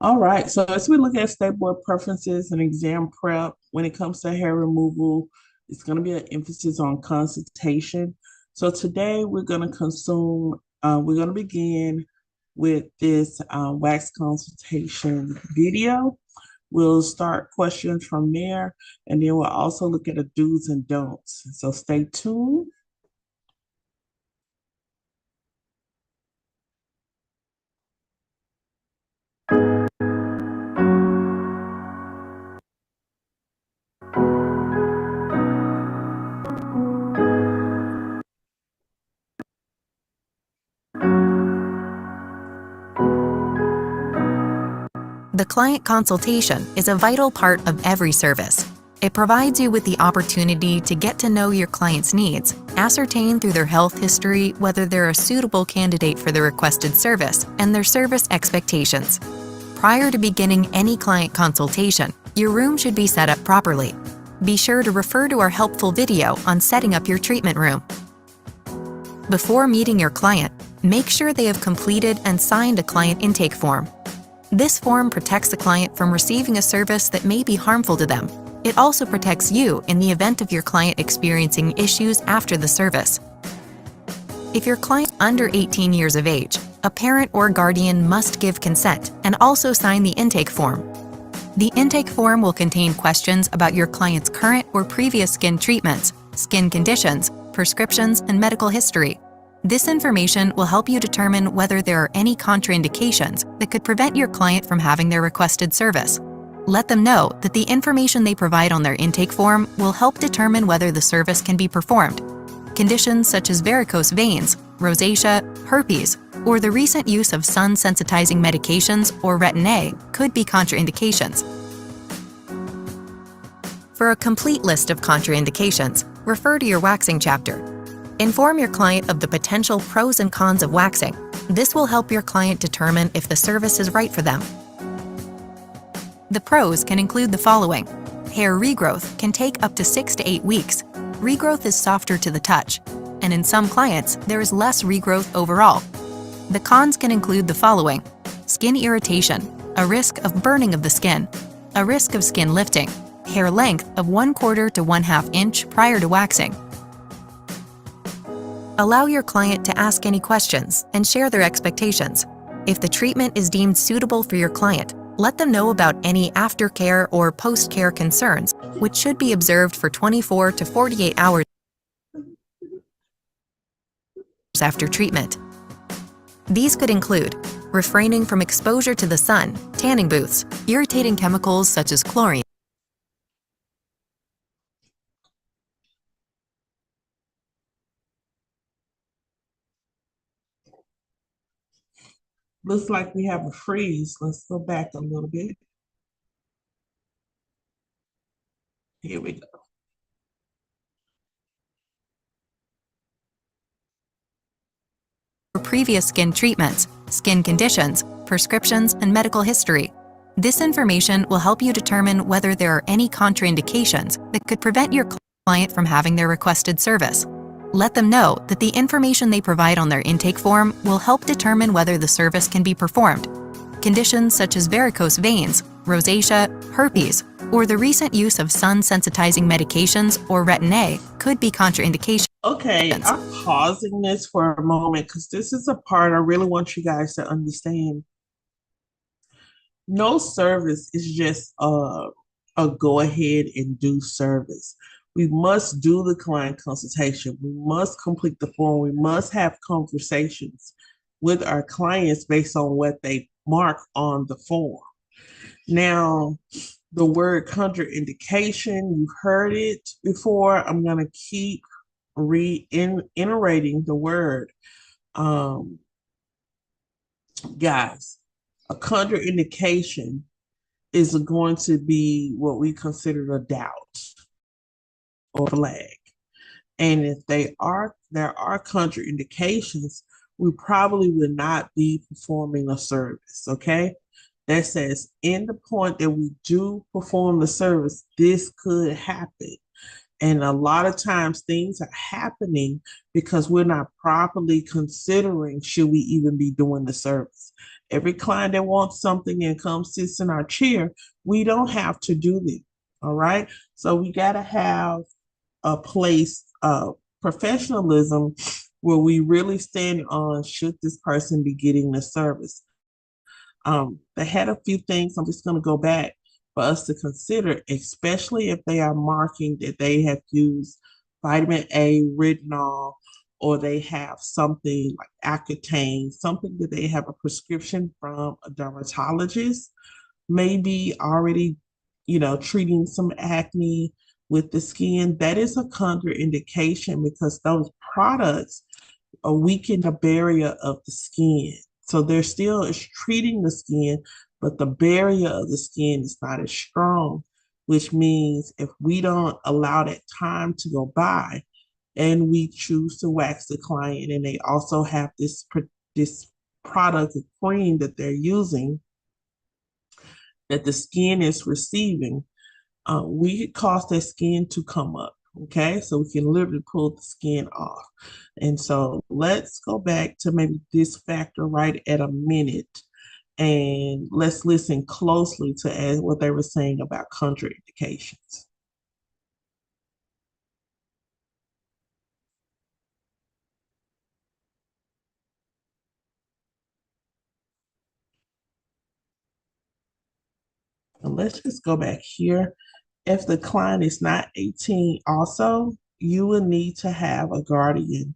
All right, so as we look at state board preferences and exam prep, when it comes to hair removal, it's going to be an emphasis on consultation. So today we're going to begin with this wax consultation video. We'll start questions from there, and then we'll also look at the do's and don'ts. So stay tuned. The client consultation is a vital part of every service. It provides you with the opportunity to get to know your client's needs, ascertain through their health history whether they're a suitable candidate for the requested service, and their service expectations. Prior to beginning any client consultation, your room should be set up properly. Be sure to refer to our helpful video on setting up your treatment room. Before meeting your client, make sure they have completed and signed a client intake form. This form protects the client from receiving a service that may be harmful to them. It also protects you in the event of your client experiencing issues after the service. If your client is under 18 years of age, a parent or guardian must give consent and also sign the intake form. The intake form will contain questions about your client's current or previous skin treatments, skin conditions, prescriptions, and medical history. This information will help you determine whether there are any contraindications that could prevent your client from having their requested service. Let them know that the information they provide on their intake form will help determine whether the service can be performed. Conditions such as varicose veins, rosacea, herpes, or the recent use of sun-sensitizing medications or Retin-A could be contraindications. For a complete list of contraindications, refer to your waxing chapter. Inform your client of the potential pros and cons of waxing. This will help your client determine if the service is right for them. The pros can include the following. Hair regrowth can take up to 6 to 8 weeks. Regrowth is softer to the touch, and in some clients, there is less regrowth overall. The cons can include the following. Skin irritation, a risk of burning of the skin, a risk of skin lifting, hair length of 1/4 to 1/2 inch prior to waxing. Allow your client to ask any questions and share their expectations. If the treatment is deemed suitable for your client, let them know about any aftercare or post-care concerns, which should be observed for 24 to 48 hours after treatment. These could include refraining from exposure to the sun, tanning booths, irritating chemicals such as chlorine. Looks like we have a freeze. Let's go back a little bit. Here we go. For previous skin treatments, skin conditions, prescriptions, and medical history. This information will help you determine whether there are any contraindications that could prevent your client from having their requested service. Let them know that the information they provide on their intake form will help determine whether the service can be performed. Conditions such as varicose veins, rosacea, herpes, or the recent use of sun-sensitizing medications or Retin-A could be contraindications. Okay, I'm pausing this for a moment because this is a part I really want you guys to understand. No service is just a go ahead and do service. We must do the client consultation. We must complete the form. We must have conversations with our clients based on what they mark on the form. Now, the word contraindication, you've heard it before. I'm going to keep reiterating the word. Guys, a contraindication is going to be what we consider a doubt or flag. And if there are contraindications, we probably would not be performing a service, okay? That says in the point that we do perform the service, this could happen. And a lot of times things are happening because we're not properly considering should we even be doing the service. Every client that wants something and comes sits in our chair, we don't have to do it. All right. So we got to have a place of professionalism where we really stand on should this person be getting the service. They had a few things. I'm just going to go back for us to consider, especially if they are marking that they have used vitamin A, retinol, or they have something like Accutane, something that they have a prescription from a dermatologist, maybe already, treating some acne with the skin. That is a contraindication because those products weaken the barrier of the skin. So they're still is treating the skin, but the barrier of the skin is not as strong, which means if we don't allow that time to go by and we choose to wax the client and they also have this product or cream that they're using that the skin is receiving, we cause that skin to come up. Okay, so we can literally pull the skin off. And so let's go back to maybe this factor right at a minute and let's listen closely to what they were saying about contraindications. And let's just go back here. If the client is not 18 also, you will need to have a guardian.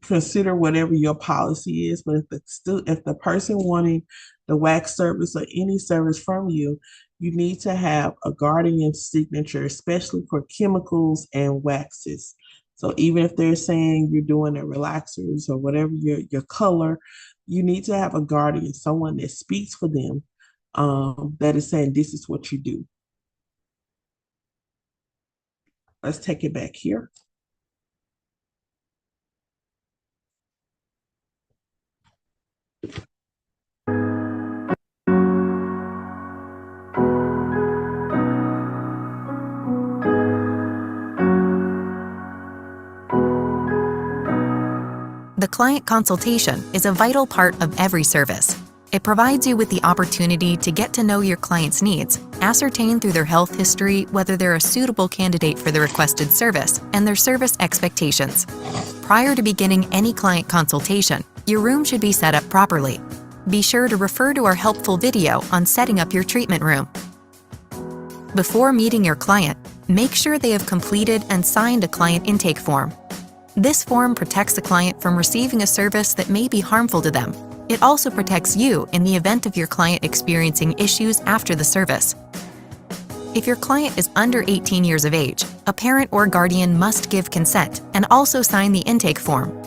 Consider whatever your policy is, but if the person wanting the wax service or any service from you, you need to have a guardian signature, especially for chemicals and waxes. So even if they're saying you're doing a relaxers or whatever your color, you need to have a guardian, someone that speaks for them, that is saying this is what you do. Let's take it back here. The client consultation is a vital part of every service. It provides you with the opportunity to get to know your client's needs, ascertain through their health history whether they're a suitable candidate for the requested service, and their service expectations. Prior to beginning any client consultation, your room should be set up properly. Be sure to refer to our helpful video on setting up your treatment room. Before meeting your client, make sure they have completed and signed a client intake form. This form protects the client from receiving a service that may be harmful to them. It also protects you in the event of your client experiencing issues after the service. If your client is under 18 years of age, a parent or guardian must give consent and also sign the intake form.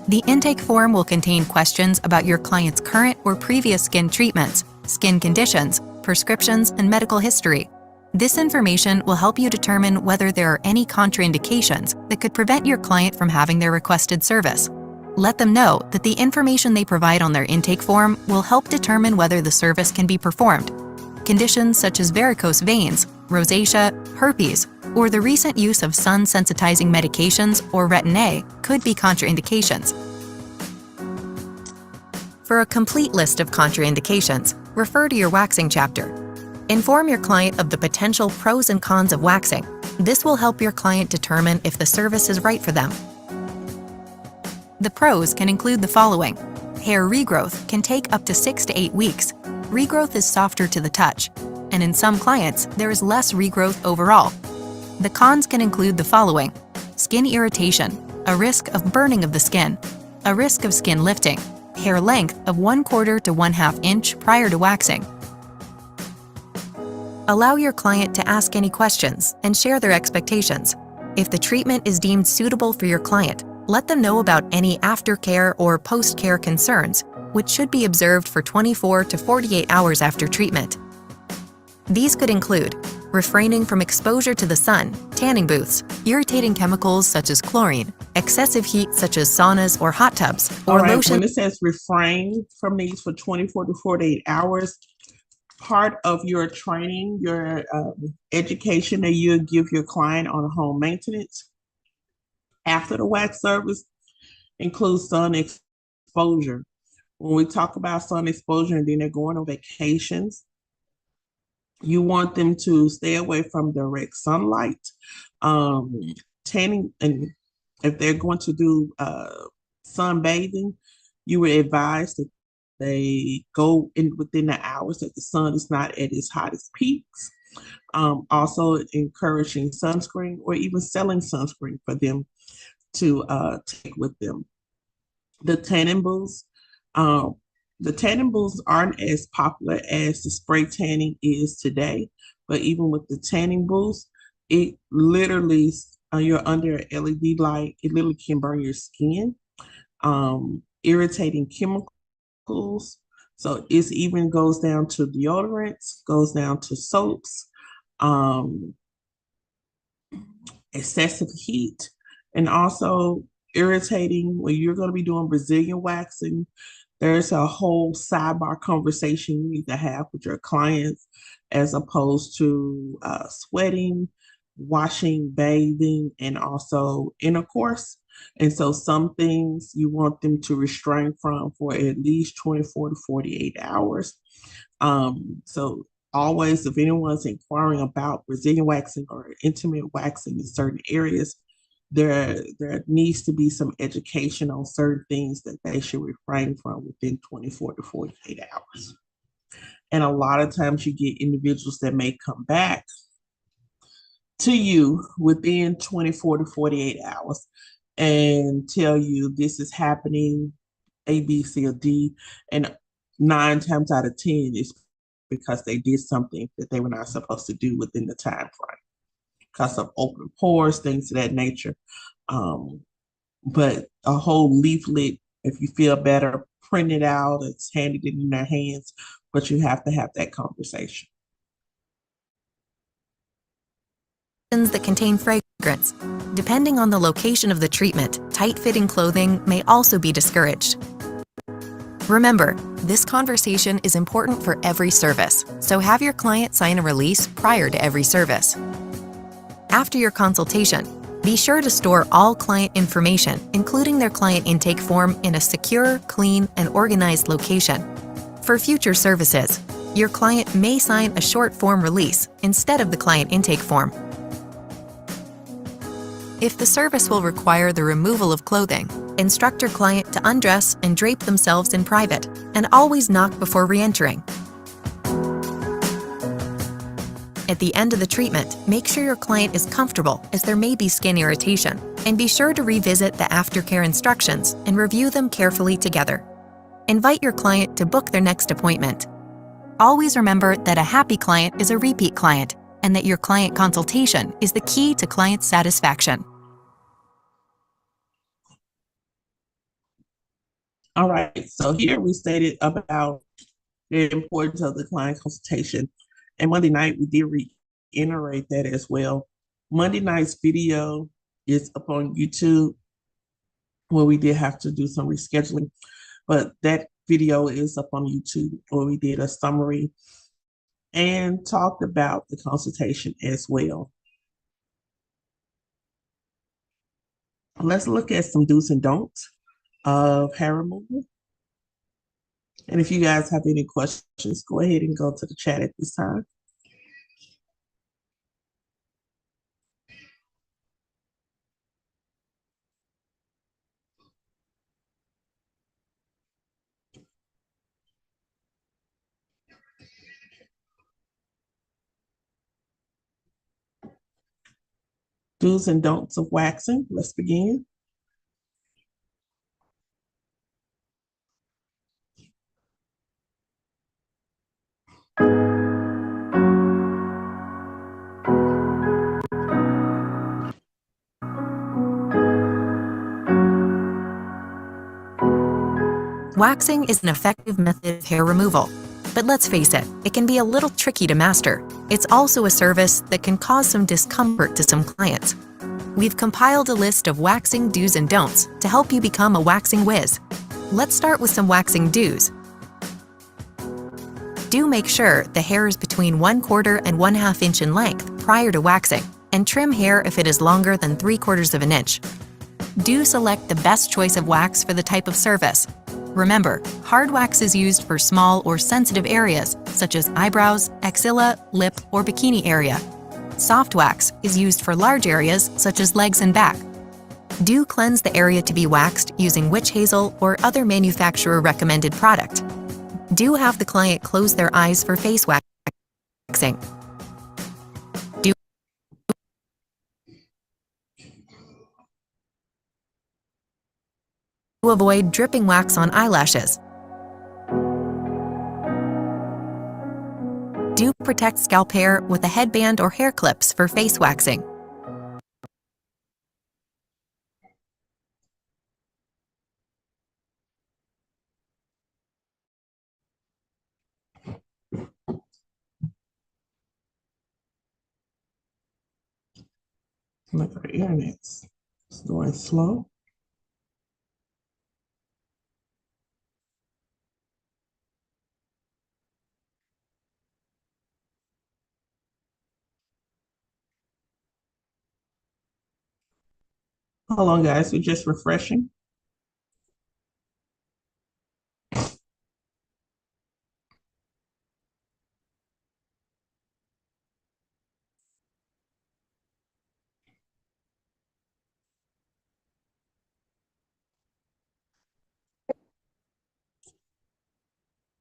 The intake form will contain questions about your client's current or previous skin treatments, skin conditions, prescriptions, and medical history. This information will help you determine whether there are any contraindications that could prevent your client from having their requested service. Let them know that the information they provide on their intake form will help determine whether the service can be performed. Conditions such as varicose veins, rosacea, herpes, or the recent use of sun-sensitizing medications or Retin-A could be contraindications. For a complete list of contraindications, refer to your waxing chapter. Inform your client of the potential pros and cons of waxing. This will help your client determine if the service is right for them. The pros can include the following. Hair regrowth can take up to 6 to 8 weeks. Regrowth is softer to the touch, and in some clients, there is less regrowth overall. The cons can include the following. Skin irritation, a risk of burning of the skin, a risk of skin lifting, hair length of 1/4 to 1/2 inch prior to waxing. Allow your client to ask any questions and share their expectations. If the treatment is deemed suitable for your client, let them know about any aftercare or post-care concerns, which should be observed for 24 to 48 hours after treatment. These could include refraining from exposure to the sun, tanning booths, irritating chemicals such as chlorine, excessive heat such as saunas or hot tubs, or lotion. When it says refrain from these for 24 to 48 hours, part of your training, your education that you give your client on home maintenance after the wax service includes sun exposure. When we talk about sun exposure and then they're going on vacations, you want them to stay away from direct sunlight. Um, Tanning, and if they're going to do sunbathing, you would advise that they go in within the hours that the sun is not at its hottest peaks. Also encouraging sunscreen or even selling sunscreen for them to take with them. The tanning booths, um, the tanning booths aren't as popular as the spray tanning is today, but even with the tanning booths, it literally, you're under an LED light, it literally can burn your skin. Irritating chemicals. So it even goes down to deodorants, goes down to soaps, um, excessive heat, and also irritating when you're going to be doing Brazilian waxing. There's a whole sidebar conversation you need to have with your clients as opposed to sweating, washing, bathing, and also intercourse. And so some things you want them to restrain from for at least 24 to 48 hours. So always, if anyone's inquiring about Brazilian waxing or intimate waxing in certain areas, there needs to be some education on certain things that they should refrain from within 24 to 48 hours. And a lot of times you get individuals that may come back to you within 24 to 48 hours and tell you this is happening, A, B, C, or D. And 9 times out of 10 is because they did something that they were not supposed to do within the time frame because of open pores, things of that nature. But a whole leaflet, if you feel better, print it out, it's handed in their hands, but you have to have that conversation. That contain fragrance. Depending on the location of the treatment, tight-fitting clothing may also be discouraged. Remember, this conversation is important for every service, so have your client sign a release prior to every service. After your consultation, be sure to store all client information, including their client intake form, in a secure, clean, and organized location. For future services, your client may sign a short form release instead of the client intake form. If the service will require the removal of clothing, instruct your client to undress and drape themselves in private, and always knock before re-entering. At the end of the treatment, make sure your client is comfortable as there may be skin irritation, and be sure to revisit the aftercare instructions and review them carefully together. Invite your client to book their next appointment. Always remember that a happy client is a repeat client, and that your client consultation is the key to client satisfaction. All right, so here we stated about the importance of the client consultation. And Monday night, we did reiterate that as well. Monday night's video is up on YouTube, where we did have to do some rescheduling, but that video is up on YouTube where we did a summary and talked about the consultation as well. Let's look at some do's and don'ts of hair removal. And if you guys have any questions, go ahead and go to the chat at this time. Do's and don'ts of waxing. Let's begin. Waxing is an effective method of hair removal, but let's face it, it can be a little tricky to master. It's also a service that can cause some discomfort to some clients. We've compiled a list of waxing do's and don'ts to help you become a waxing whiz. Let's start with some waxing do's. Do make sure the hair is between 1/4 and 1/2 inch in length prior to waxing, and trim hair if it is longer than 3/4 of an inch. Do select the best choice of wax for the type of service. Remember, Hard wax is used for small or sensitive areas, such as eyebrows, axilla, lip, or bikini area. Soft wax is used for large areas, such as legs and back. Do cleanse the area to be waxed using witch hazel or other manufacturer-recommended product. Do have the client close their eyes for face waxing. Do avoid dripping wax on eyelashes. Do protect scalp hair with a headband or hair clips for face waxing. Look at the internet. It's going slow. Hold on, guys. We're just refreshing.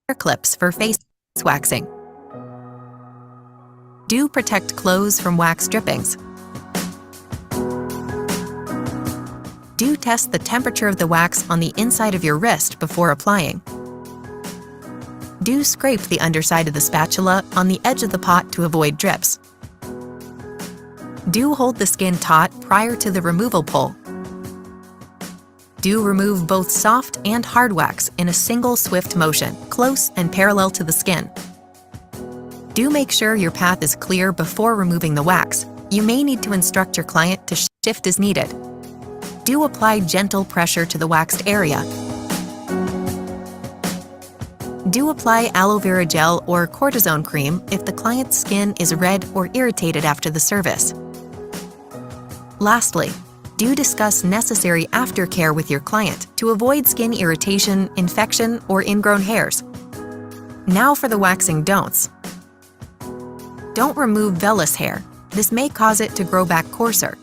Hair clips for face waxing. Do protect clothes from wax drippings. Do test the temperature of the wax on the inside of your wrist before applying. Do scrape the underside of the spatula on the edge of the pot to avoid drips. Do hold the skin taut prior to the removal pull. Do remove both soft and hard wax in a single swift motion, close and parallel to the skin. Do make sure your path is clear before removing the wax. You may need to instruct your client to shift as needed. Do apply gentle pressure to the waxed area. Do apply aloe vera gel or cortisone cream if the client's skin is red or irritated after the service. Lastly, do discuss necessary aftercare with your client to avoid skin irritation, infection, or ingrown hairs. Now for the waxing don'ts. Don't remove vellus hair. This may cause it to grow back coarser.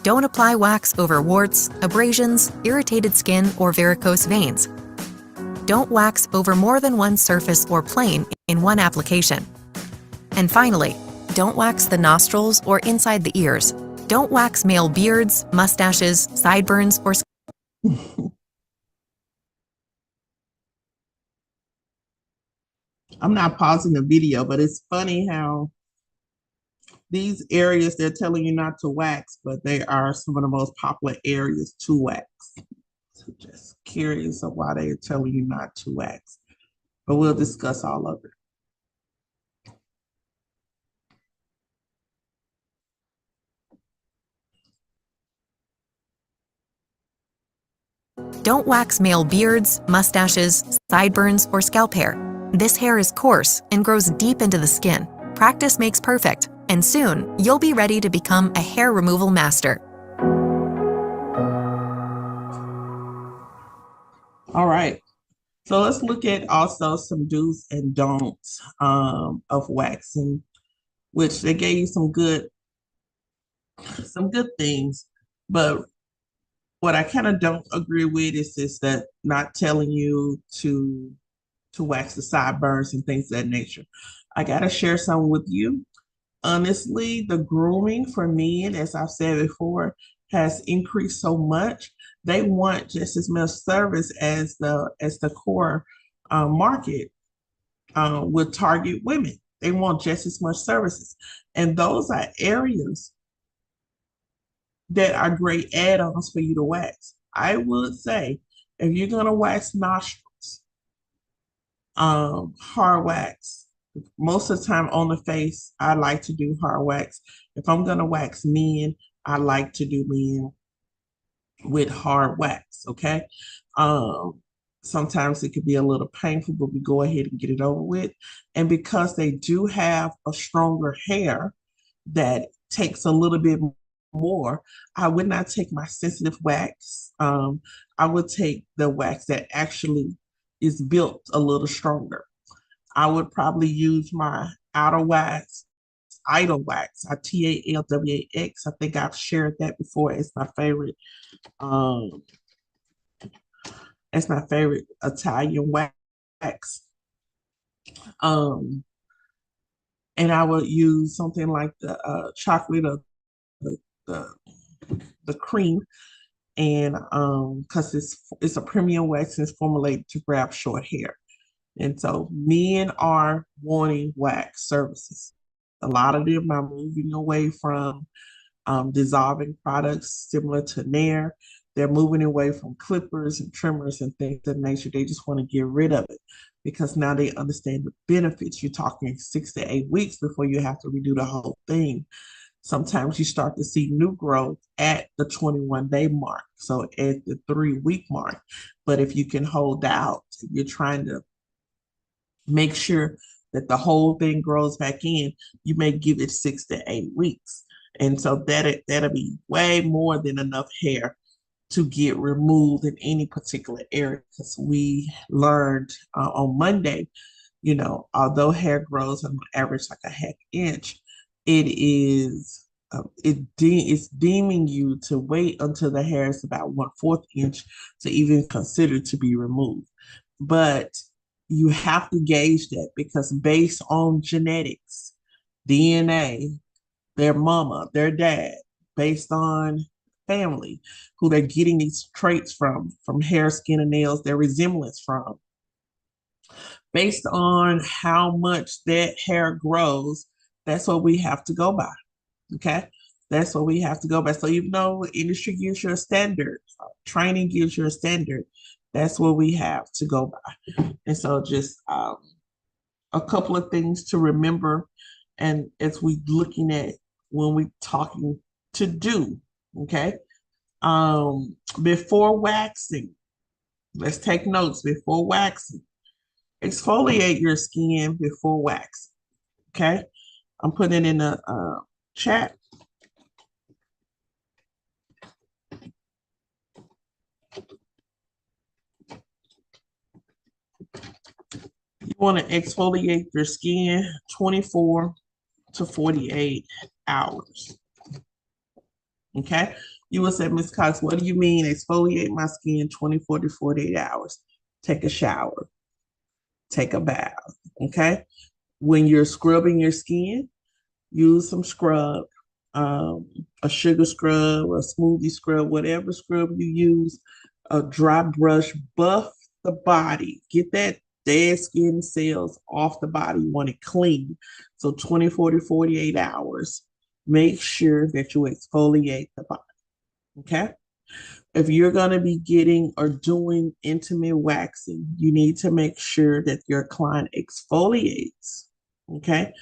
Don't apply wax over warts, abrasions, irritated skin, or varicose veins. Don't wax over more than one surface or plane in one application. And finally, don't wax the nostrils or inside the ears. Don't wax male beards, mustaches, sideburns, or I'm not pausing the video, but it's funny how these areas they're telling you not to wax, but they are some of the most popular areas to wax. So just curious of why they're telling you not to wax. But we'll discuss all of it. don't wax male beards, mustaches, sideburns, or scalp hair. This hair is coarse and grows deep into the skin. Practice makes perfect, and soon you'll be ready to become a hair removal master. All right. So let's look at also some do's and don'ts of waxing, which they gave you some good things. But what I kind of don't agree with is that not telling you to wax the sideburns and things of that nature. I gotta share some with you. Honestly, the grooming for men, as I've said before, has increased so much. They want just as much service as the core market would target women. They want just as much services, and those are areas that are great add-ons for you to wax. I would say if you're gonna wax nostrils, hard wax. Most of the time on the face, I like to do hard wax. If I'm gonna wax men, I like to do men with hard wax. Okay. Sometimes it could be a little painful, but we go ahead and get it over with. And because they do have a stronger hair that takes a little bit more, I would not take my sensitive wax. I would take the wax that actually is built a little stronger. I would probably use my outer wax, idle wax, ITALWAX. I think I've shared that before. It's my favorite. Um, it's my favorite Italian wax. Um, and I would use something like the chocolate or the, the the cream, and because it's a premium wax and it's formulated to grab short hair. And so men are wanting wax services. A lot of them are moving away from dissolving products similar to Nair. They're moving away from clippers and trimmers and things of that nature. They just want to get rid of it because now they understand the benefits. You're talking 6 to 8 weeks before you have to redo the whole thing. Sometimes you start to see new growth at the 21-day mark, so at the 3 week mark. But if you can hold out, you're trying to make sure that the whole thing grows back in, you may give it 6 to 8 weeks. And so that'll be way more than enough hair to get removed in any particular area. Because we learned on Monday, although hair grows on average like a half inch, it is it's deeming you to wait until the hair is about 1/4 inch to even consider to be removed. But you have to gauge that because based on genetics, DNA, their mama, their dad, based on family, who they're getting these traits from hair, skin, and nails, their resemblance from, based on how much that hair grows, that's what we have to go by. Okay. That's what we have to go by. So even though industry gives you a standard, training gives you a standard, that's what we have to go by. And so just a couple of things to remember. And as we looking at when we talking to do, okay? Before waxing, let's take notes before waxing. Exfoliate your skin before waxing, okay? I'm putting it in the chat. You want to exfoliate your skin 24 to 48 hours. Okay. You will say, Ms. Cox, what do you mean exfoliate my skin 24 to 48 hours? Take a shower, take a bath. Okay. When you're scrubbing your skin, use some scrub, a sugar scrub, a smoothie scrub, whatever scrub you use, a dry brush, buff the body, get that dead skin cells off the body. You want it clean. So 24 to 48 hours, make sure that you exfoliate the body. Okay. If you're going to be getting or doing intimate waxing, you need to make sure that your client exfoliates. Okay.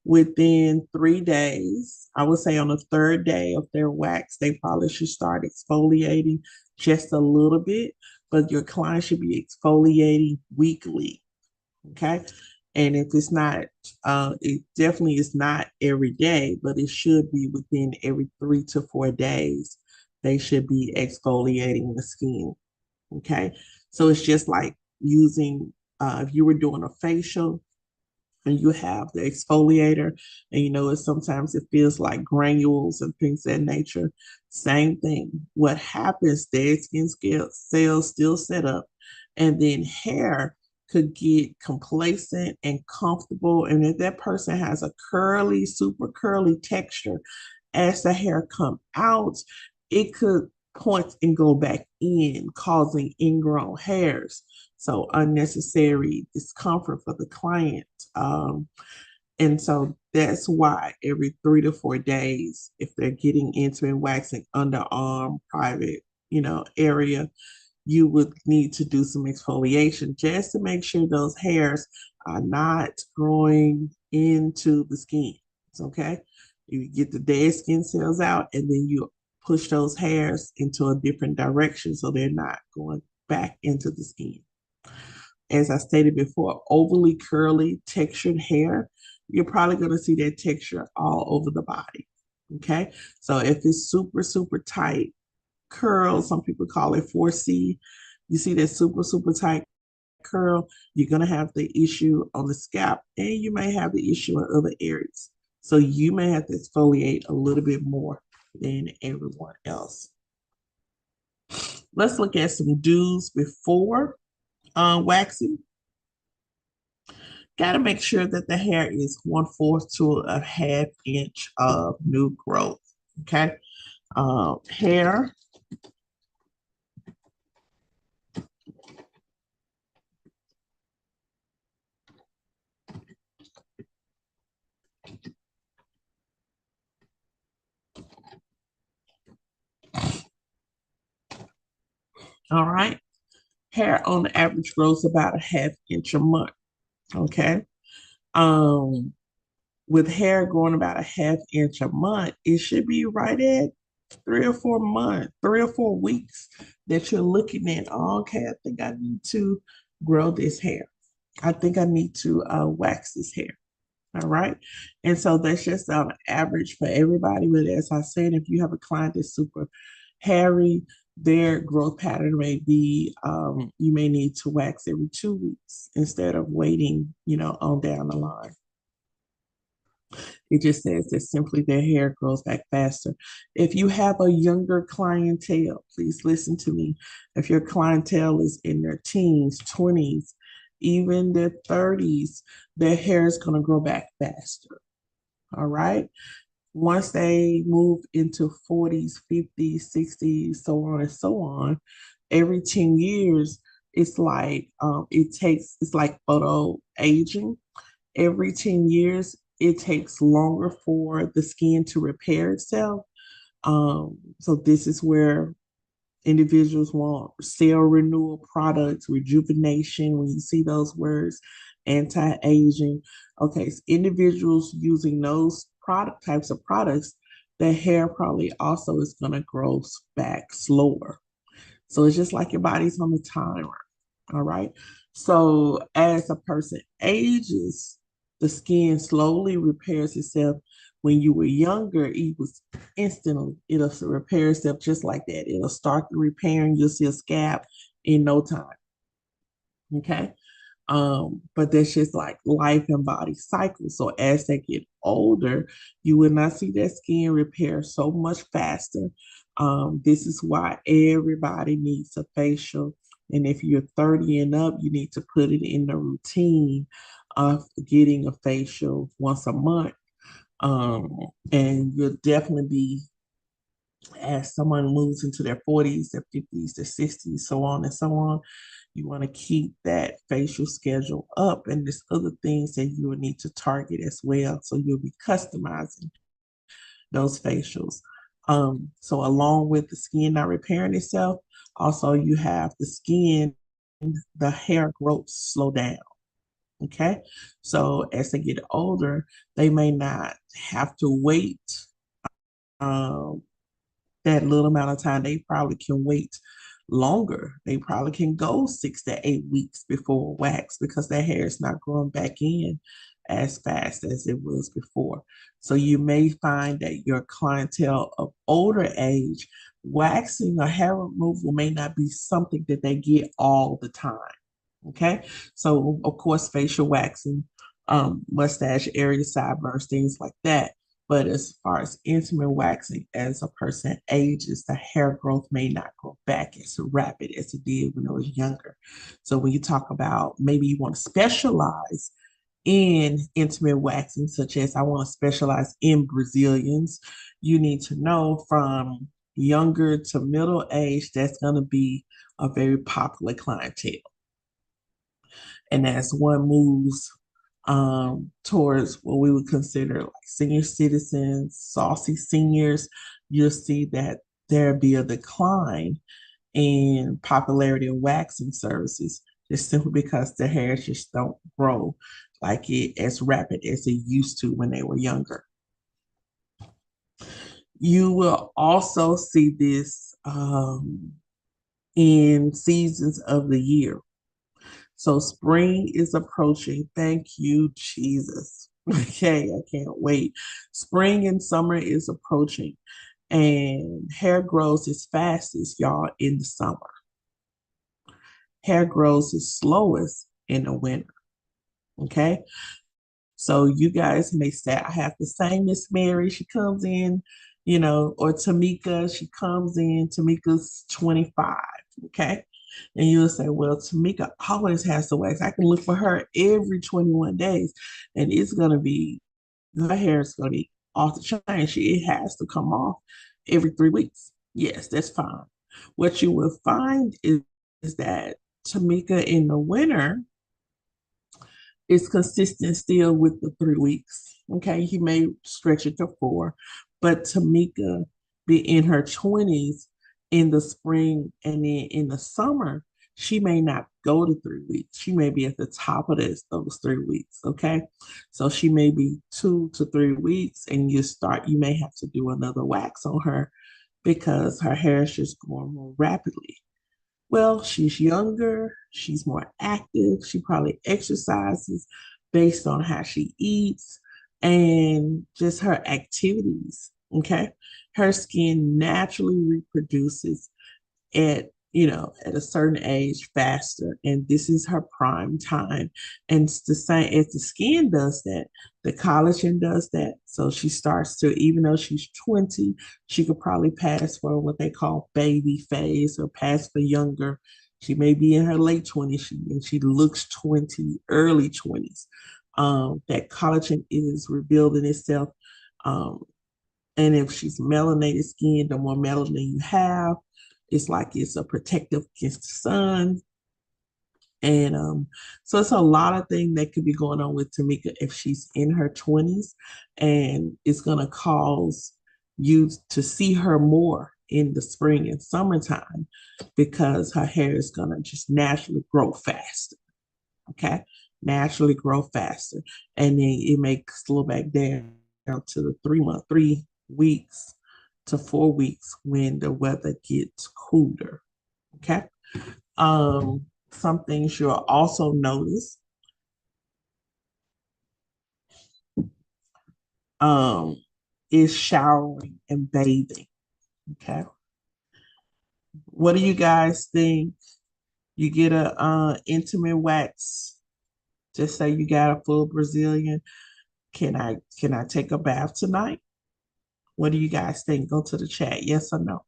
Within 3 days, I would say on the third day of their wax, they probably should start exfoliating just a little bit, but your client should be exfoliating weekly. Okay. And if it's not, it definitely is not every day, but it should be within every 3 to 4 days. They should be exfoliating the skin. Okay. So it's just like using, if you were doing a facial, and you have the exfoliator, and sometimes it feels like granules and things of that nature. Same thing. What happens, dead skin cells still set up, and then hair could get complacent and comfortable. And if that person has a curly, super curly texture, as the hair come out, it could point and go back in, causing ingrown hairs. So unnecessary discomfort for the client. And so that's why every 3 to 4 days, if they're getting intimate waxing, underarm, private, area, you would need to do some exfoliation just to make sure those hairs are not growing into the skin. It's okay. You get the dead skin cells out, and then you push those hairs into a different direction so they're not going back into the skin. As I stated before, overly curly textured hair, you're probably going to see that texture all over the body. Okay. So if it's super, super tight curls, some people call it 4C, you see that super, super tight curl, you're going to have the issue on the scalp, and you may have the issue in other areas. So you may have to exfoliate a little bit more than everyone else. Let's look at some do's before waxing. Got to make sure that the hair is 1/4 to a half inch of new growth. Okay. Hair. All right. Hair on average grows about a half inch a month. Okay. Um, with hair growing about a half inch a month, it should be right at 3 or 4 months, 3 or 4 weeks that you're looking at. Oh, okay, I think I need to grow this hair. I think I need to wax this hair. All right. And so that's just on average for everybody. But as I said, if you have a client that's super hairy, their growth pattern may be you may need to wax every 2 weeks instead of waiting, on down the line. It just says that simply their hair grows back faster. If you have a younger clientele, please listen to me. If your clientele is in their teens, 20s, even their 30s, their hair is going to grow back faster. All right. Once they move into 40s, 50s, 60s, so on and so on, every 10 years, it's like it's like photo aging. Every 10 years, it takes longer for the skin to repair itself. So this is where individuals want cell renewal products, rejuvenation. When you see those words, anti-aging, okay, so individuals using those product types of products, the hair probably also is going to grow back slower. So it's just like your body's on the timer. All right. So as a person ages, the skin slowly repairs itself. When you were younger, it was instantly, it'll repair itself just like that. It'll start the repairing. You'll see a scab in no time. Okay. But that's just like life and body cycles. So as they get older, you will not see that skin repair so much faster. This is why everybody needs a facial. And if you're 30 and up, you need to put it in the routine of getting a facial once a month. And you'll definitely be, as someone moves into their 40s, their 50s, their 60s, so on and so on, you want to keep that facial schedule up. And there's other things that you will need to target as well. So you'll be customizing those facials. So along with the skin not repairing itself, also you have the skin, the hair growth slow down. Okay. So as they get older, they may not have to wait um, that little amount of time. They probably can wait longer. They probably can go 6 to 8 weeks before wax because their hair is not growing back in as fast as it was before. So you may find that your clientele of older age, waxing or hair removal may not be something that they get all the time. Okay. So of course, facial waxing, mustache area, sideburns, things like that. But as far as intimate waxing, as a person ages, the hair growth may not grow back as rapid as it did when I was younger. So when you talk about maybe you want to specialize in intimate waxing, such as I want to specialize in Brazilians, you need to know from younger to middle age, that's going to be a very popular clientele. And as one moves towards what we would consider like senior citizens, saucy seniors, you'll see that there be a decline in popularity of waxing services, just simply because the hairs just don't grow like it as rapid as it used to when they were younger. You will also see this in seasons of the year. So spring is approaching. Thank you, Jesus. Okay, I can't wait. Spring and summer is approaching, and hair grows its fastest, y'all, in the summer. hair grows the slowest in the winter. Okay. So you guys may say, I have the same Miss Mary. She comes in, or Tamika, she comes in, Tamika's 25. Okay. And you'll say, well, Tamika always has to wax. I can look for her every 21 days. And it's going to be, her hair is going to be off the chain. It has to come off every 3 weeks. Yes, that's fine. What you will find is that Tamika in the winter is consistent still with the 3 weeks. Okay, he may stretch it to 4, but Tamika be in her 20s in the spring and then in the summer, she may not go to 3 weeks. She may be at the top of those 3 weeks. Okay, so she may be 2 to 3 weeks, and you may have to do another wax on her because her hair is just growing more rapidly. Well, she's younger, she's more active, she probably exercises based on how she eats and just her activities. Okay. Her skin naturally reproduces at a certain age faster, and this is her prime time. And it's the same as the skin does that, the collagen does that. So she starts to, even though she's 20, she could probably pass for what they call baby phase or pass for younger. She may be in her late 20s and she looks 20, early 20s. That collagen is rebuilding itself. Um, and if she's melanated skin, the more melanin you have, it's like it's a protective against the sun. And so it's a lot of things that could be going on with Tamika if she's in her 20s, and it's going to cause you to see her more in the spring and summertime because her hair is going to just naturally grow faster. Okay. Naturally grow faster. And then it may slow back down to the 3 weeks to 4 weeks when the weather gets cooler. Okay. Some things you'll also notice um, is showering and bathing. Okay. What do you guys think? You get a intimate wax. Just say you got a full Brazilian. Can I take a bath tonight? What do you guys think? Go to the chat. Yes or no?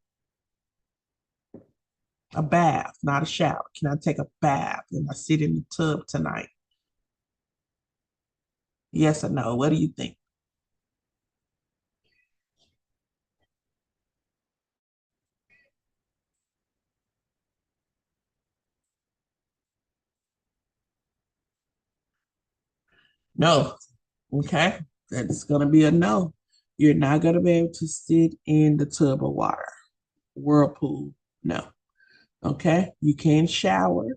A bath, not a shower. Can I take a bath and I sit in the tub tonight? Yes or no? What do you think? No. Okay. That's going to be a no. You're not going to be able to sit in the tub of water. Whirlpool. No. Okay. You can shower.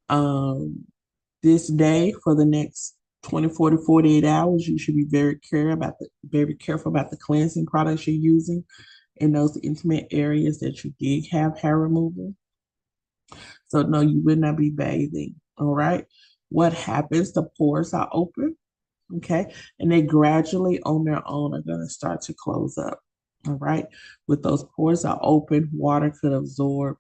Um, this day for the next 24 to 48 hours, you should be very careful about the cleansing products you're using in those intimate areas that you did have hair removal. So no, you would not be bathing. All right. What happens? The pores are open. Okay. And they gradually on their own are going to start to close up. All right. With those pores are open, water could absorb.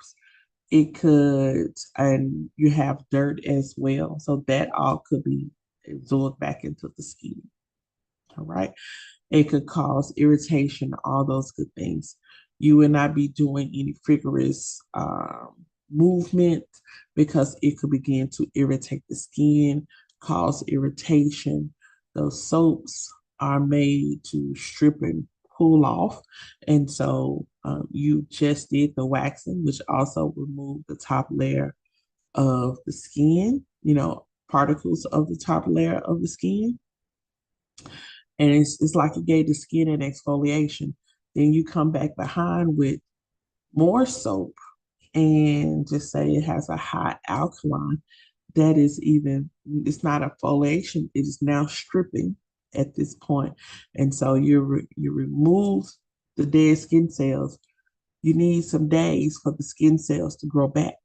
It could, and you have dirt as well. So that all could be absorbed back into the skin. All right. It could cause irritation, all those good things. You will not be doing any vigorous movement because it could begin to irritate the skin, cause irritation. Those soaps are made to strip and pull off. And so you just did the waxing, which also removed the top layer of the skin, particles of the top layer of the skin. And it's like you gave the skin an exfoliation. Then you come back behind with more soap and just say it has a high alkaline. That is even, it's not a foliation, it is now stripping at this point. And so you remove the dead skin cells. You need some days for the skin cells to grow back.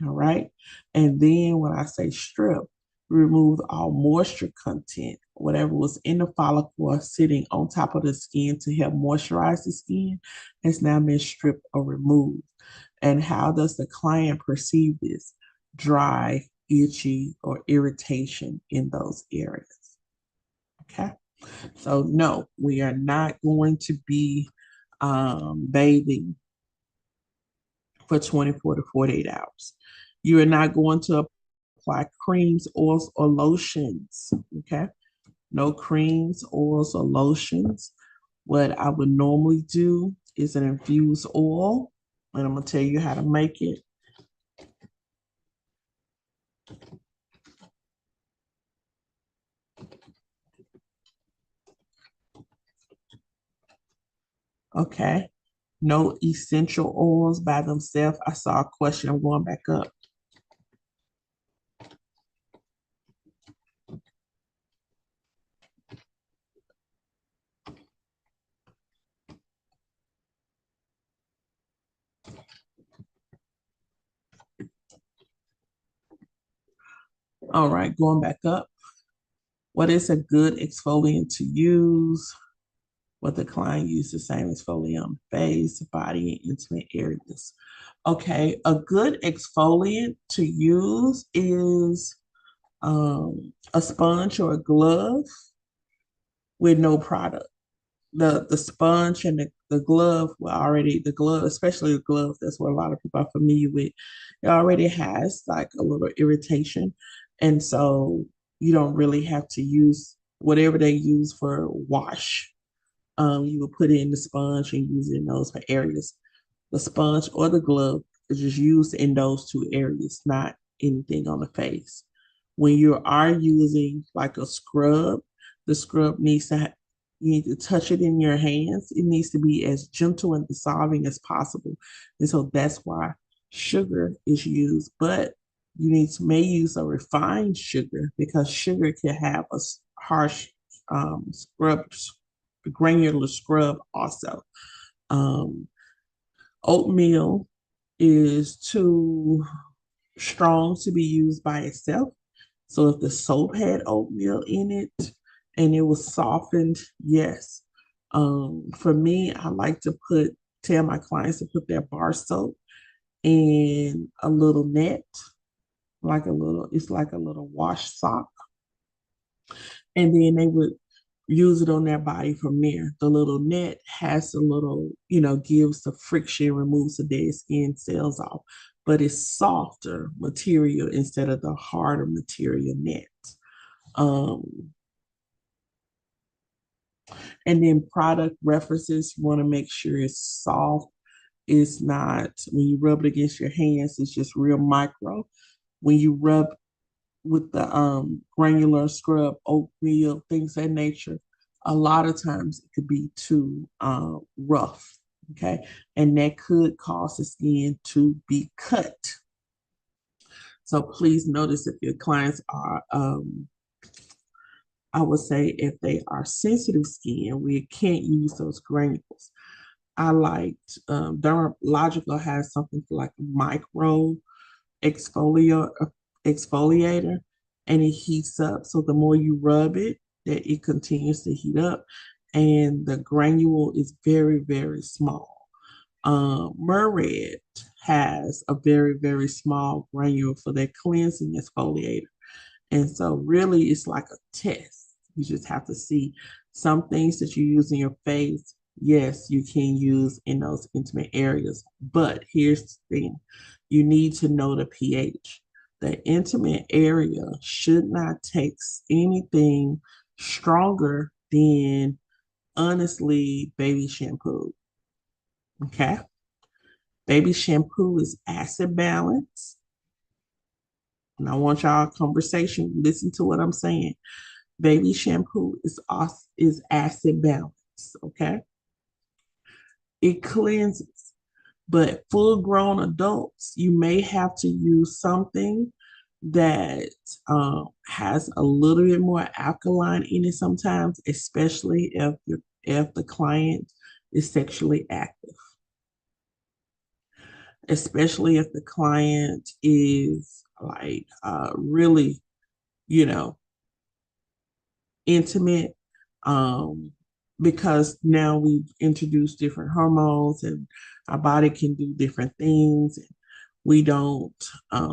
All right. And then when I say strip, remove all moisture content, whatever was in the follicle or sitting on top of the skin to help moisturize the skin, has now been stripped or removed. And how does the client perceive this? dry, itchy, or irritation in those areas. Okay. So, no, we are not going to be bathing for 24 to 48 hours. You are not going to apply creams, oils, or lotions. Okay. No creams, oils, or lotions. What I would normally do is an infused oil, and I'm going to tell you how to make it. Okay. No essential oils by themselves. I saw a question. I'm going back up. All right, going back up. What is a good exfoliant to use? What the client uses the same exfoliant on the face, body, and intimate areas. Okay, a good exfoliant to use is a sponge or a glove with no product. The sponge and the glove were already the glove, especially the glove, that's what a lot of people are familiar with. It already has like a little irritation. And so you don't really have to use whatever they use for wash. You will put it in the sponge and use it in those areas. The sponge or the glove is just used in those two areas, not anything on the face. When you are using like a scrub, the scrub needs to you need to touch it in your hands. It needs to be as gentle and dissolving as possible. And so that's why sugar is used, but you may use a refined sugar because sugar can have a harsh scrub, granular scrub also. Um, Oatmeal is too strong to be used by itself. So if the soap had oatmeal in it and it was softened, yes. For me, I like to tell my clients to put their bar soap in a little net, it's like a little wash sock. And then they would use it on their body from there. The little net has a little, gives the friction, removes the dead skin cells off, but it's softer material instead of the harder material net. Um, and then product references, you want to make sure it's soft. It's not, when you rub it against your hands, it's just real micro. When you rub with the granular scrub, oatmeal, things of that nature, a lot of times it could be too rough, okay? And that could cause the skin to be cut. So please notice if your clients are, I would say if they are sensitive skin, we can't use those granules. I liked Dermalogical has something like micro exfoliator, exfoliator, and it heats up. So the more you rub it, that it continues to heat up, and the granule is very, very small. Murad has a very, very small granule for their cleansing exfoliator. And so really it's like a test. You just have to see some things that you use in your face. Yes, you can use in those intimate areas. But here's the thing. You need to know the pH. The intimate area should not take anything stronger than, honestly, baby shampoo. Okay? Baby shampoo is acid balance. And I want y'all conversation. Listen to what I'm saying. Baby shampoo is acid balance. Okay, it cleanses, but full-grown adults, you may have to use something that has a little bit more alkaline in it sometimes, especially if the client is sexually active, especially if the client is like really, you know, intimate, um, because now we've introduced different hormones and our body can do different things. We don't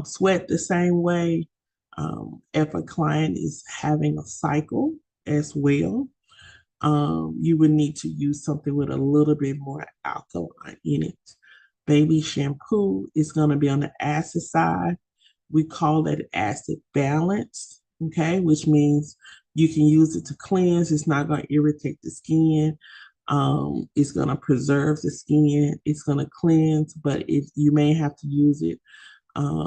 sweat the same way. If a client is having a cycle as well, you would need to use something with a little bit more alkaline in it. Baby shampoo is going to be on the acid side. We call that acid balance, okay, which means you can use it to cleanse. It's not going to irritate the skin. It's going to preserve the skin. It's going to cleanse, but you may have to use it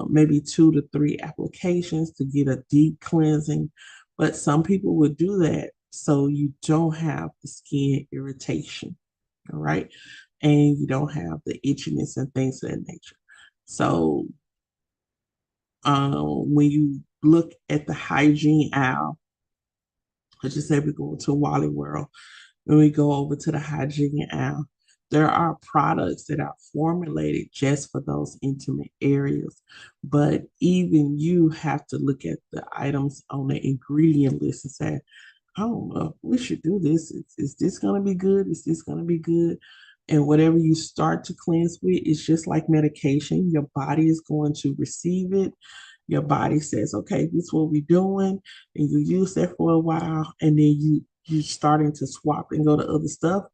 maybe 2 to 3 applications to get a deep cleansing. But some people would do that so you don't have the skin irritation, all right? And you don't have the itchiness and things of that nature. So when you look at the hygiene aisle, let's just say we go to Wally World, when we go over to the hygiene aisle, there are products that are formulated just for those intimate areas. But even you have to look at the items on the ingredient list and say, I don't know, we should do this. Is this going to be good? Is this going to be good? And whatever you start to cleanse with, it's just like medication. Your body is going to receive it. Your body says, okay, this is what we're doing. And you use that for a while. And then you starting to swap and go to other stuff.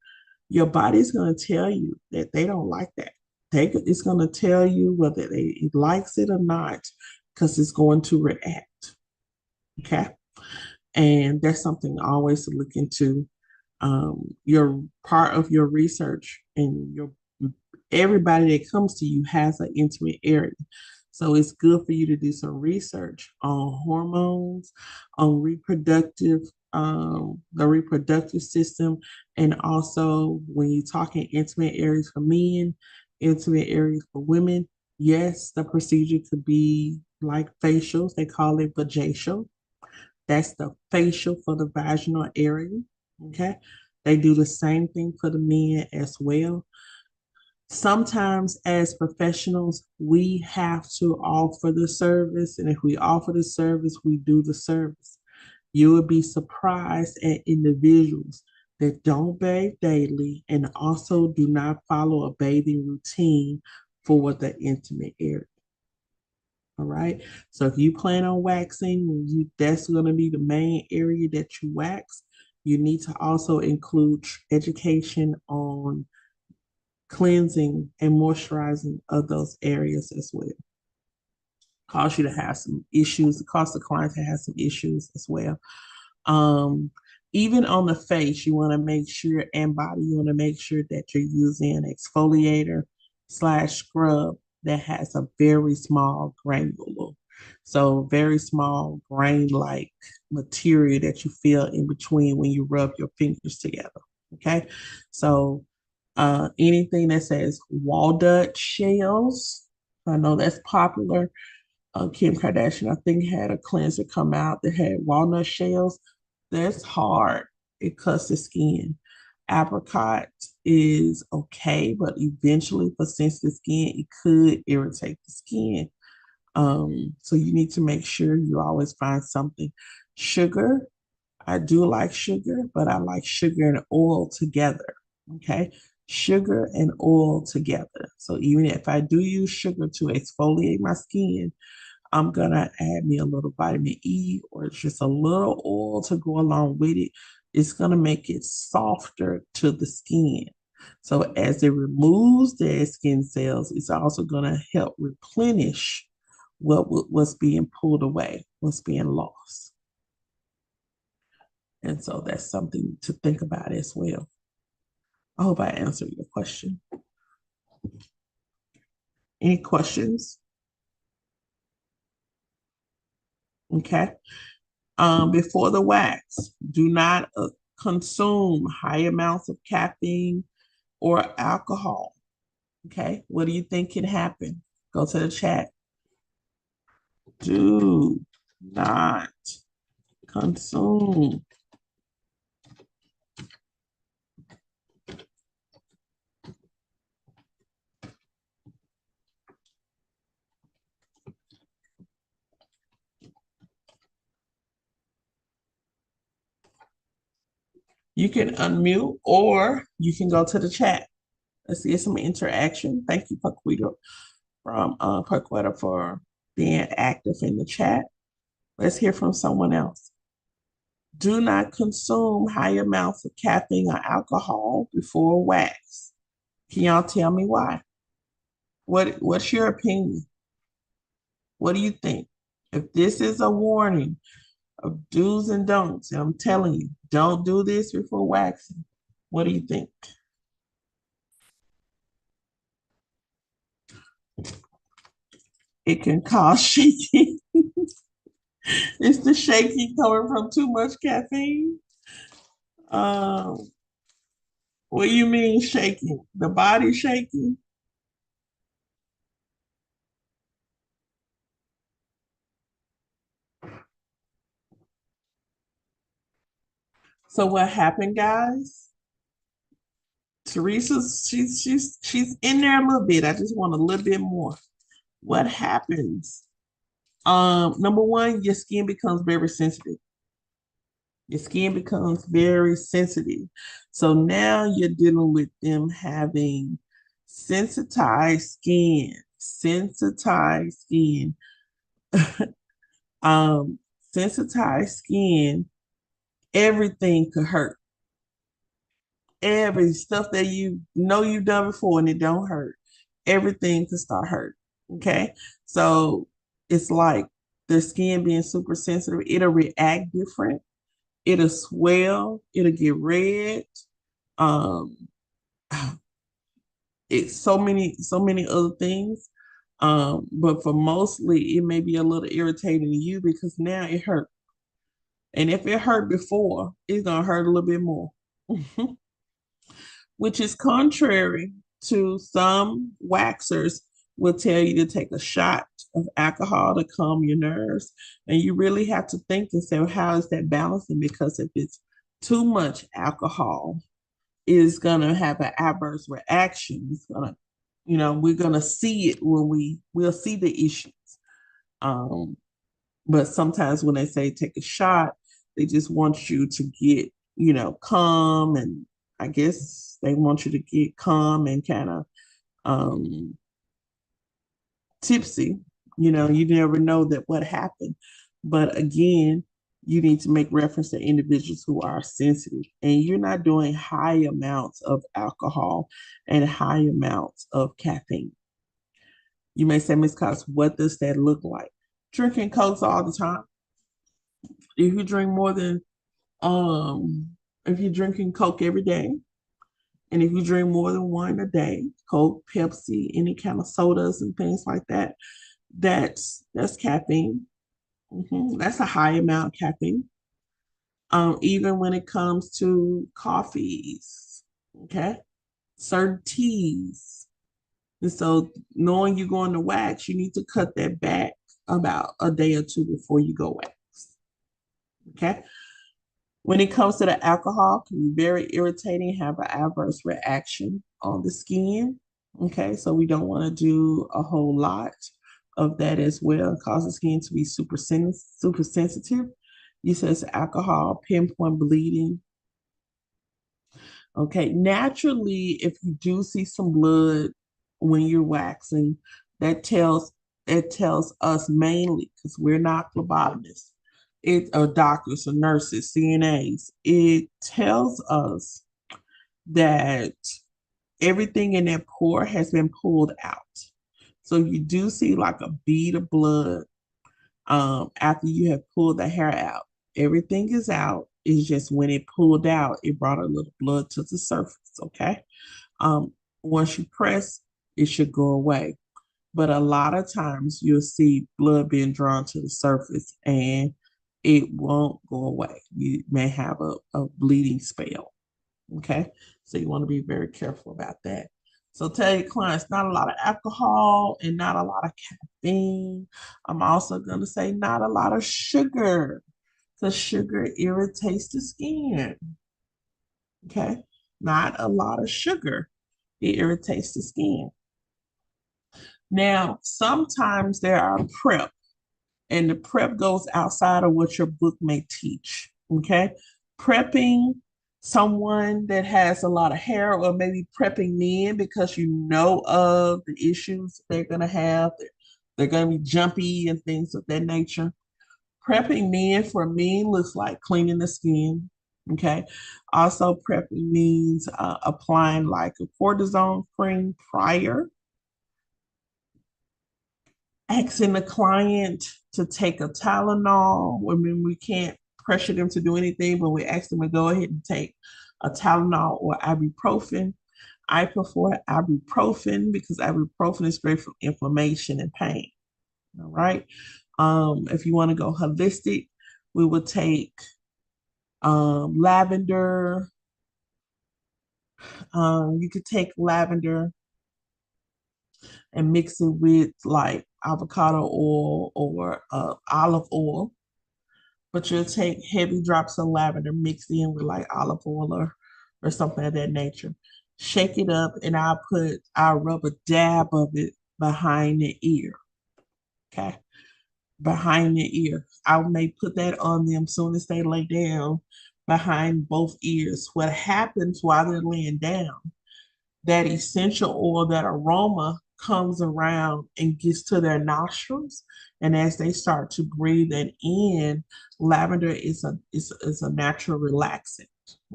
Your body's going to tell you that they don't like that. It's going to tell you whether it likes it or not, because it's going to react. Okay. And that's something always to look into. Your part of your research and your everybody that comes to you has an intimate area. So it's good for you to do some research on hormones, on the reproductive system, and also when you're talking intimate areas for men, intimate areas for women. Yes, the procedure could be like facials. They call it vajacial. That's the facial for the vaginal area. Okay. They do the same thing for the men as well. Sometimes, as professionals, we have to offer the service. And if we offer the service, we do the service. You would be surprised at individuals that don't bathe daily and also do not follow a bathing routine for the intimate area. All right. So if you plan on waxing, that's going to be the main area that you wax. You need to also include education on cleansing and moisturizing of those areas as well. Cause you to have some issues, it causes the client to have some issues as well. Um, Even on the face, you want to make sure, and body, you want to make sure that you're using an exfoliator slash scrub that has a very small granule. So very small grain-like material that you feel in between when you rub your fingers together. Okay. So anything that says walnut shells, I know that's popular. Kim Kardashian, I think, had a cleanser come out that had walnut shells. That's hard. It cuts the skin. Apricot is okay, but eventually for sensitive skin, it could irritate the skin. So you need to make sure you always find something. Sugar, I do like sugar, but I like sugar and oil together. Okay. Sugar and oil together. So even if I do use sugar to exfoliate my skin, I'm gonna add me a little vitamin E or just a little oil to go along with it. It's gonna make it softer to the skin. So as it removes dead skin cells, it's also gonna help replenish what's being pulled away, what's being lost. And so that's something to think about as well. I hope I answered your question. Any questions? Okay. Before the wax, do not consume high amounts of caffeine or alcohol. Okay. What do you think can happen? Go to the chat. Do not consume. You can unmute or you can go to the chat. Let's get some interaction. Thank you, Paquito. from Perquetta for being active in the chat. Let's hear from someone else. Do not consume high amounts of caffeine or alcohol before wax. Can y'all tell me why? What's your opinion? What do you think? If this is a warning of do's and don'ts, and I'm telling you, don't do this before waxing, what do you think? It can cause shaking. Is the shaking coming from too much caffeine? Um, what do you mean shaking? The body shaking? So what happened, guys? Teresa's she's in there a little bit. I just want a little bit more. What happens? Number one, your skin becomes very sensitive. Your skin becomes very sensitive. So now you're dealing with them having sensitized skin, sensitized skin, um, sensitized skin. Everything could hurt. Every stuff that you know you've done before and it don't hurt. Everything could start hurt. Okay. So it's like the skin being super sensitive, it'll react different, it'll swell, it'll get red. Um, it's so many other things. But for mostly it may be a little irritating to you because now it hurt. And if it hurt before, it's gonna hurt a little bit more. Which is contrary to some waxers will tell you to take a shot of alcohol to calm your nerves. And you really have to think and say, well, how is that balancing? Because if it's too much alcohol, is going to have an adverse reaction. It's going to, we're going to see it when we'll see the issues. Um, but sometimes when they say take a shot, they just want you to get, calm. And I guess they want you to get calm and kind of um, tipsy. You never know that what happened. But again, you need to make reference to individuals who are sensitive. And you're not doing high amounts of alcohol and high amounts of caffeine. You may say, Ms. Cox, what does that look like? Drinking Cokes all the time. If you drink more than, if you're drinking Coke every day, and if you drink more than one a day, Coke, Pepsi, any kind of sodas and things like that, that's caffeine. That's a high amount of caffeine. Even when it comes to coffees, okay, certain teas. And so knowing you're going to wax, you need to cut that back about a day or two before you go wax. Okay. When it comes to the alcohol, it can be very irritating, have an adverse reaction on the skin. Okay, so we don't want to do a whole lot of that as well. It causes skin to be super sensitive. You says alcohol, pinpoint bleeding. Okay, naturally, if you do see some blood when you're waxing, that tells us mainly because we're not phlebotomists, it or doctors or nurses, CNAs. It tells us that everything in that pore has been pulled out. So you do see like a bead of blood after you have pulled the hair out. Everything is out. It's just when it pulled out, it brought a little blood to the surface. Okay. Um, Once you press, it should go away. But a lot of times you'll see blood being drawn to the surface and it won't go away. You may have a bleeding spell. Okay. So you want to be very careful about that. So tell your clients not a lot of alcohol and not a lot of caffeine. I'm also going to say not a lot of sugar because sugar irritates the skin. Okay. Not a lot of sugar. It irritates the skin. Now, sometimes there are prep, and the prep goes outside of what your book may teach. Okay. Prepping someone that has a lot of hair, or maybe prepping men because you know of the issues they're going to have. They're going to be jumpy and things of that nature. Prepping men for me looks like cleaning the skin. Okay. Also, prepping means applying like a cortisone cream prior, asking the client to take a Tylenol. I mean, we can't pressure them to do anything, but we ask them to go ahead and take a Tylenol or ibuprofen. I prefer ibuprofen because ibuprofen is great for inflammation and pain. All right. If you want to go holistic, we would take lavender. You could take lavender and mix it with like avocado oil or olive oil. But you'll take heavy drops of lavender mixed in with like olive oil or something of that nature. Shake it up, and I'll rub a dab of it behind the ear. Okay. Behind the ear. I may put that on them soon as they lay down behind both ears. What happens while they're laying down, that essential oil, that aroma comes around and gets to their nostrils. And as they start to breathe it in, lavender is a natural relaxant.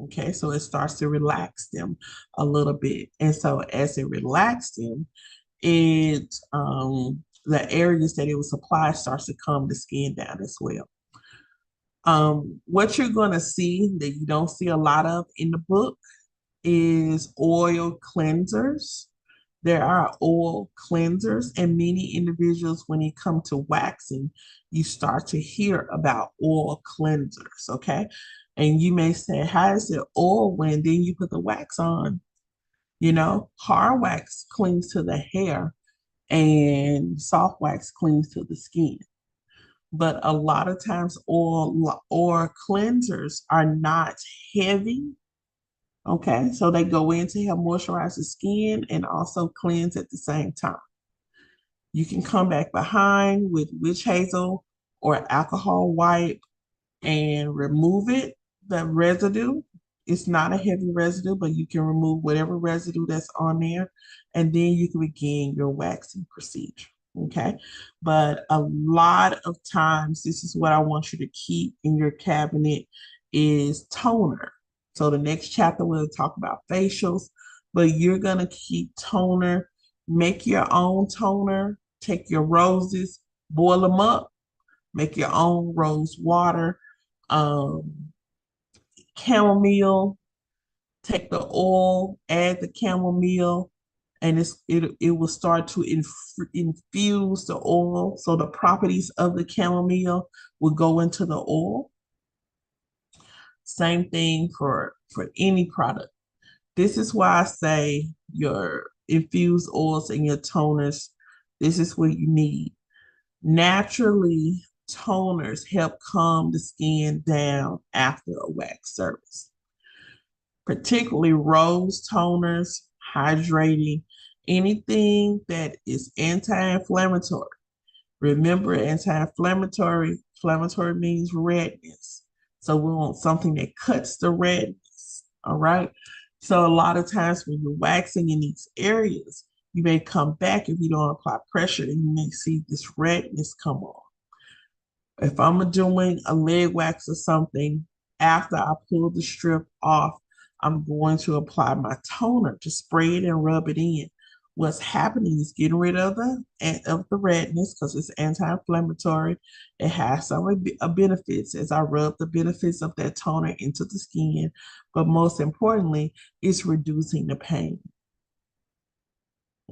Okay, so it starts to relax them a little bit. And so as it relaxes them, it the areas that it was applied starts to calm the skin down as well. What you're gonna see that you don't see a lot of in the book is oil cleansers. There are oil cleansers, and many individuals, when it comes to waxing, you start to hear about oil cleansers, okay? And you may say, how is it oil when then you put the wax on? You know, hard wax clings to the hair and soft wax clings to the skin. But a lot of times oil or cleansers are not heavy. Okay, so they go in to help moisturize the skin and also cleanse at the same time. You can come back behind with witch hazel or alcohol wipe and remove it, the residue. It's not a heavy residue, but you can remove whatever residue that's on there, and then you can begin your waxing procedure. Okay. But a lot of times, this is what I want you to keep in your cabinet is toner. So the next chapter we'll talk about facials, but you're gonna keep toner, make your own toner, take your roses, boil them up, make your own rose water, um, chamomile, take the oil, add the chamomile, and it will start to infuse the oil. So the properties of the chamomile will go into the oil. Same thing for any product. This is why I say your infused oils and your toners, this is what you need. Naturally, toners help calm the skin down after a wax service, particularly rose toners, hydrating, anything that is anti-inflammatory. Remember, inflammatory means redness. So we want something that cuts the redness. All right. So a lot of times when you're waxing in these areas, you may come back if you don't apply pressure, and you may see this redness come on. If I'm doing a leg wax or something, after I pull the strip off, I'm going to apply my toner to spray it and rub it in. What's happening is getting rid of the redness because it's anti-inflammatory. It has some benefits as I rub the benefits of that toner into the skin, but most importantly, it's reducing the pain.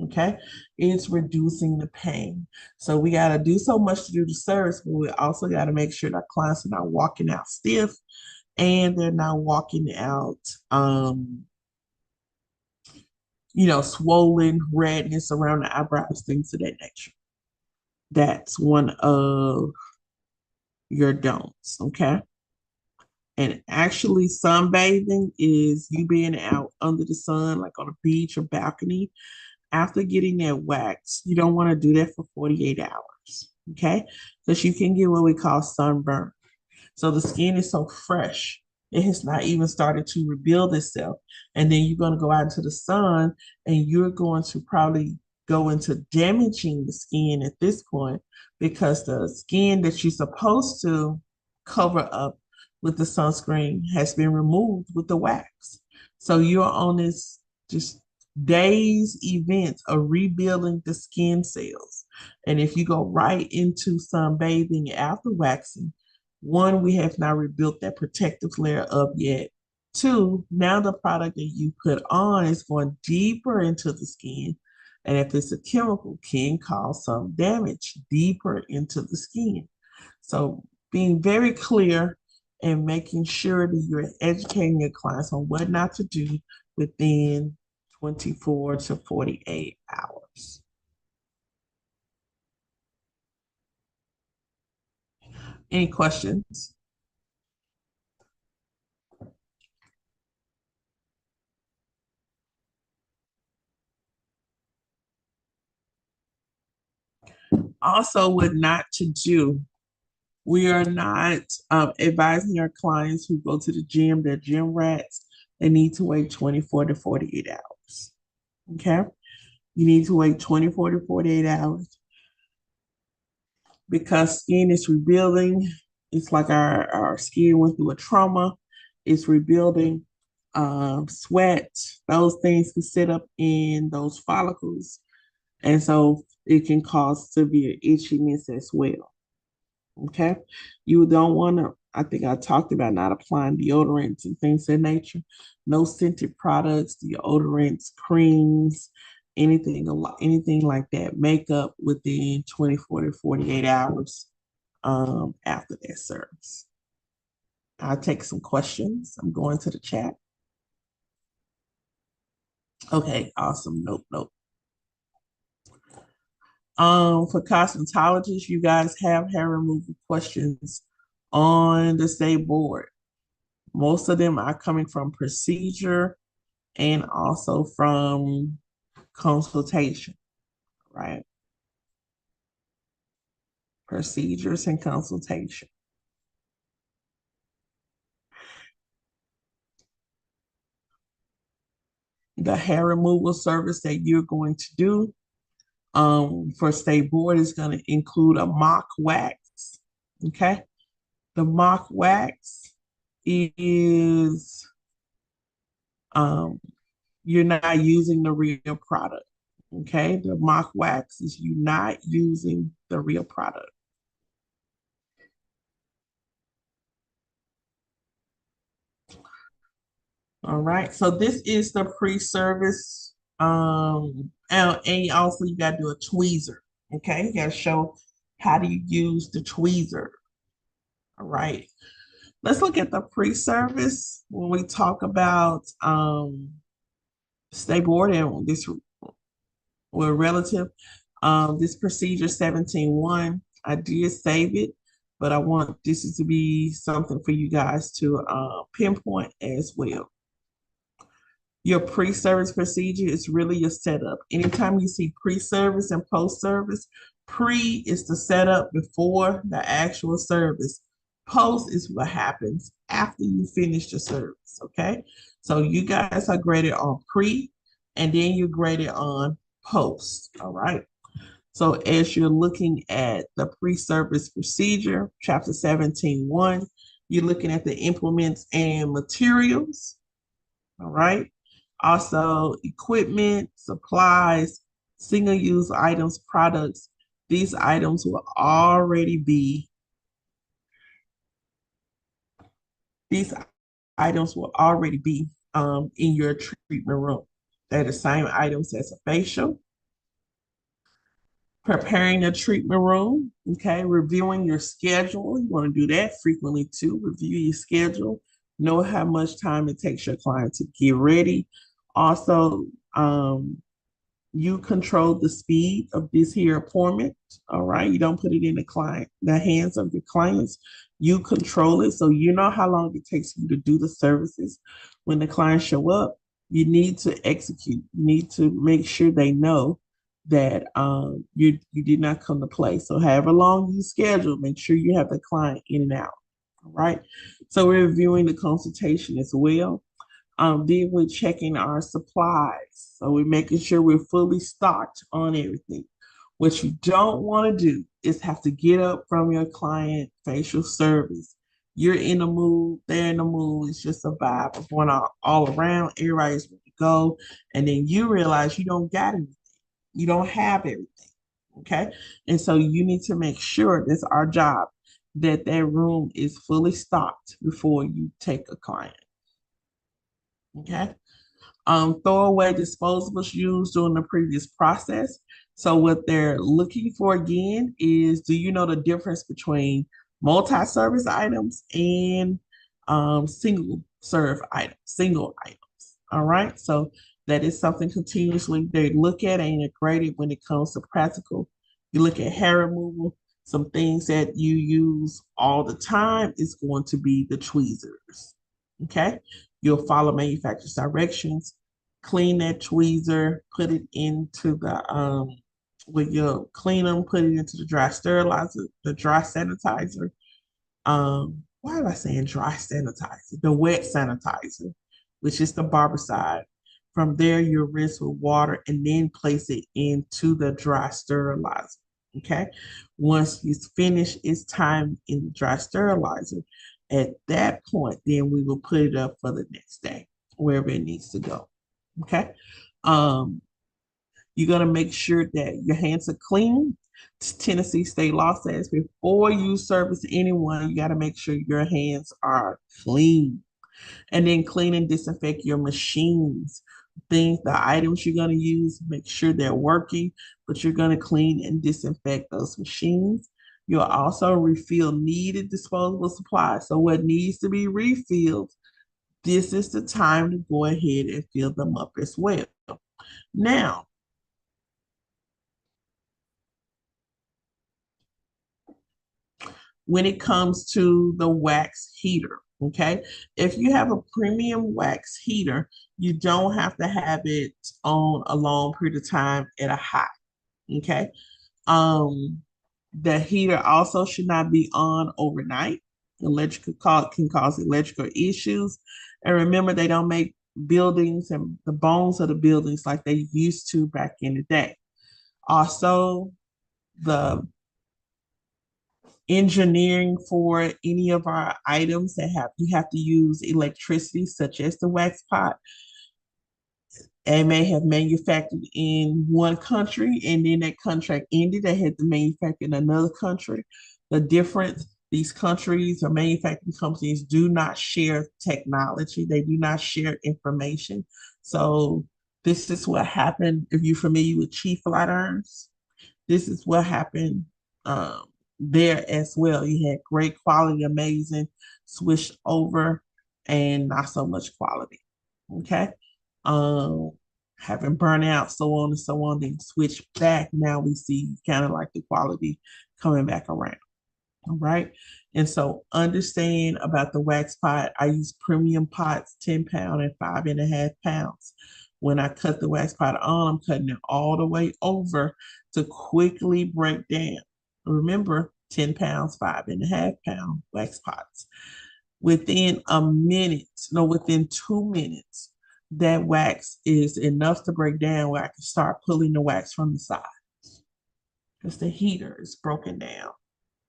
Okay, it's reducing the pain. So we got to do so much to do the service, but we also got to make sure that our clients are not walking out stiff and they're not walking out, swollen, redness around the eyebrows, things of that nature. That's one of your don'ts. Okay. And actually, sunbathing is you being out under the sun, like on a beach or balcony. After getting that wax, you don't want to do that for 48 hours, okay? Because you can get what we call sunburn. So the skin is so fresh, It has not even started to rebuild itself. And then you're going to go out into the sun and you're going to probably go into damaging the skin at this point because the skin that you're supposed to cover up with the sunscreen has been removed with the wax. So you're on this just days event of rebuilding the skin cells. And if you go right into sunbathing after waxing, one, we have not rebuilt that protective layer up yet. Two, now the product that you put on is going deeper into the skin. And if it's a chemical, can cause some damage deeper into the skin. So being very clear and making sure that you're educating your clients on what not to do within 24 to 48 hours. Any questions? Also, what not to do. We are not advising our clients who go to the gym, they're gym rats, they need to wait 24 to 48 hours. Okay? You need to wait 24 to 48 hours because skin is rebuilding. It's like our skin went through a trauma, it's rebuilding. Sweat, those things can sit up in those follicles. And so it can cause severe itchiness as well. Okay. You don't want to, I think I talked about not applying deodorants and things of that nature. No scented products, deodorants, creams, anything like that. Makeup within 24 to 48 hours after that service. I'll take some questions. I'm going to the chat. Okay, awesome. Nope. For cosmetologists, you guys have hair removal questions on the state board. Most of them are coming from procedure and also from consultation, right? Procedures and consultation. The hair removal service that you're going to do for state board is going to include a mock wax. Okay. The mock wax is you're not using the real product. Okay. The mock wax is you not using the real product. All right. So this is the pre-service. And also you got to do a tweezer. Okay. You got to show how do you use the tweezer. All right. Let's look at the pre-service when we talk about state board and this were relative. This procedure 17.1, I did save it, but I want this is to be something for you guys to pinpoint as well. Your pre-service procedure is really your setup. Anytime you see pre-service and post-service, pre is the setup before the actual service. Post is what happens after you finish the service, okay? So you guys are graded on pre, and then you're graded on post, all right? So as you're looking at the pre-service procedure, chapter 17.1, you're looking at the implements and materials, all right? Also, equipment, supplies, single-use items, products. These items will already be in your treatment room. They're the same items as a facial. Preparing a treatment room, okay, reviewing your schedule. You want to do that frequently too. Review your schedule, know how much time it takes your client to get ready. Also, you control the speed of this here appointment. All right. You don't put it in the hands of your clients. You control it. So you know how long it takes you to do the services. When the clients show up, you need to execute. You need to make sure they know that you did not come to play. So however long you schedule, make sure you have the client in and out. All right. So we're reviewing the consultation as well. Then we're checking our supplies. So we're making sure we're fully stocked on everything. What you don't want to do is have to get up from your client facial service. You're in the mood, they're in the mood. It's just a vibe of going all around. Everybody's ready to go. And then you realize you don't got anything. You don't have everything. Okay. And so you need to make sure that's our job that that room is fully stocked before you take a client. Okay. Throw away disposables used during the previous process. So what they're looking for again is, do you know the difference between multi-service items and single serve items, single items? All right. So that is something continuously they look at and integrate it when it comes to practical. You look at hair removal, some things that you use all the time is going to be the tweezers. Okay. You'll follow manufacturer's directions, clean that tweezer, put it into the when you clean them, put it into the dry sterilizer, the dry sanitizer. Why am I saying dry sanitizer? The wet sanitizer, which is the barbicide. From there, you rinse with water and then place it into the dry sterilizer. Okay. Once it's finished, it's time in the dry sterilizer. At that point, then we will put it up for the next day, wherever it needs to go. Okay. Um, you're gonna make sure that your hands are clean. Tennessee state law says before you service anyone, you got to make sure your hands are clean. And then clean and disinfect your machines. Things, the items you're going to use, make sure they're working, but you're going to clean and disinfect those machines. You'll also refill needed disposable supplies. So, what needs to be refilled, this is the time to go ahead and fill them up as well. Now, when it comes to the wax heater, okay, if you have a premium wax heater, you don't have to have it on a long period of time at a high. Okay. Um, the heater also should not be on overnight. Can cause electrical issues. And remember, they don't make buildings and the bones of the buildings like they used to back in the day. Also, the engineering for any of our items that have you have to use electricity, such as the wax pot, and may have manufactured in one country and then that contract ended. They had to manufacture in another country. The difference, these countries or manufacturing companies do not share technology, they do not share information. So this is what happened. If you're familiar with cheap flat irons, this is what happened there as well. You had great quality, amazing, switched over, and not so much quality. Okay. Um, Having burnout, so on and so on, then switch back. Now we see kind of like the quality coming back around. All right. And so understand about the wax pot. I use premium pots, 10 pound and 5.5 pounds. When I cut the wax pot on, I'm cutting it all the way over to quickly break down. Remember, 10 pounds, 5.5 pound wax pots. Within a minute, no, within 2 minutes, that wax is enough to break down where I can start pulling the wax from the side because the heater is broken down.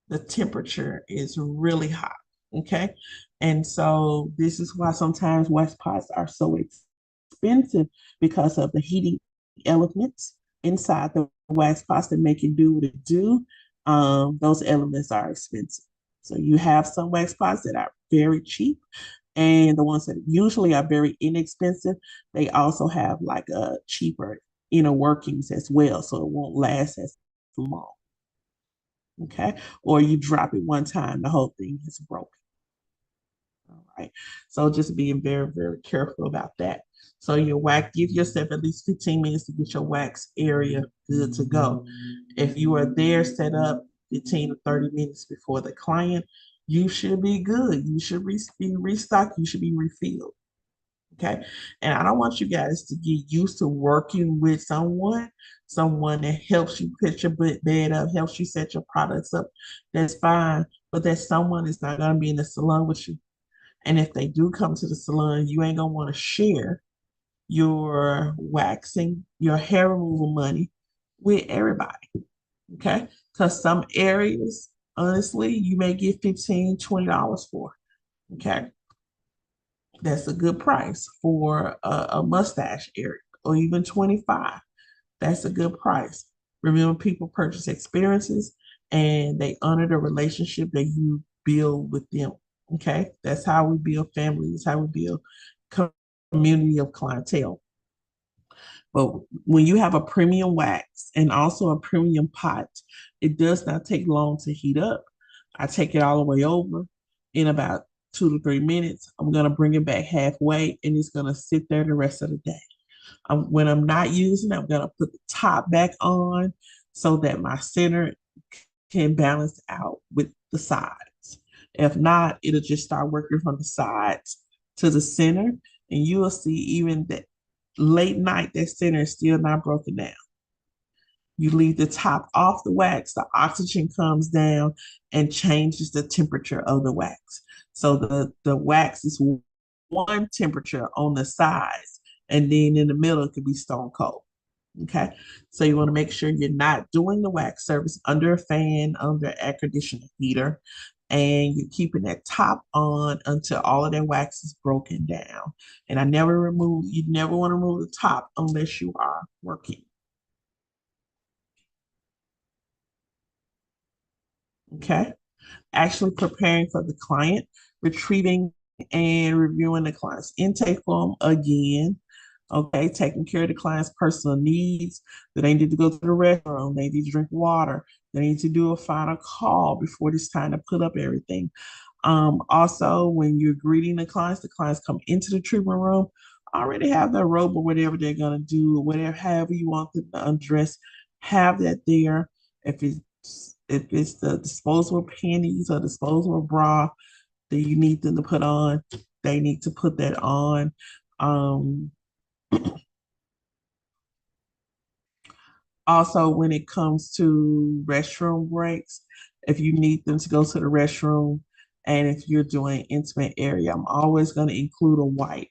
The temperature is really hot. Okay. And so this is why sometimes wax pots are so expensive because of the heating elements inside the wax pots that make it do what it do. Those elements are expensive. So you have some wax pots that are very cheap, and the ones that usually are very inexpensive, they also have like a cheaper inner workings as well, so it won't last as long. Okay, or you drop it one time, the whole thing is broken. All right. So just being very, very careful about that. So your wax, give yourself at least 15 minutes to get your wax area good to go. If you are there set up 15 to 30 minutes before the client, you should be good. You should be restocked. You should be refilled. Okay. And I don't want you guys to get used to working with someone that helps you put your bed up, helps you set your products up. That's fine. But that someone is not going to be in the salon with you. And if they do come to the salon, you ain't going to want to share your waxing, your hair removal money with everybody. Okay. Because some areas, honestly, you may get $15, $20 for. Okay. That's a good price for a mustache area, or even 25. That's a good price. Remember, people purchase experiences and they honor the relationship that you build with them. Okay, that's how we build families, how we build community of clientele. But when you have a premium wax and also a premium pot, it does not take long to heat up. I take it all the way over in about 2 to 3 minutes. I'm going to bring it back halfway and it's going to sit there the rest of the day. When I'm not using it, I'm going to put the top back on so that my center can balance out with the sides. If not, it'll just start working from the sides to the center, and you will see even that late night, that center is still not broken down. You leave the top off the wax, the oxygen comes down and changes the temperature of the wax. So the wax is one temperature on the sides, and then in the middle, it could be stone cold. Okay. So you want to make sure you're not doing the wax service under a fan, under air conditioner heater, and you're keeping that top on until all of that wax is broken down. And you never want to remove the top unless you are working. Okay. Actually preparing for the client, retrieving and reviewing the client's intake form again. Okay, taking care of the client's personal needs. Do they need to go to the restroom? They need to drink water. They need to do a final call before it's time to put up everything. Also, when you're greeting the clients come into the treatment room, already have their robe or whatever they're gonna do, or whatever, however you want them to undress, have that there. If it's the disposable panties or disposable bra that you need them to put on, they need to put that on. Um, Also, when it comes to restroom breaks, if you need them to go to the restroom and if you're doing intimate area, I'm always going to include a wipe,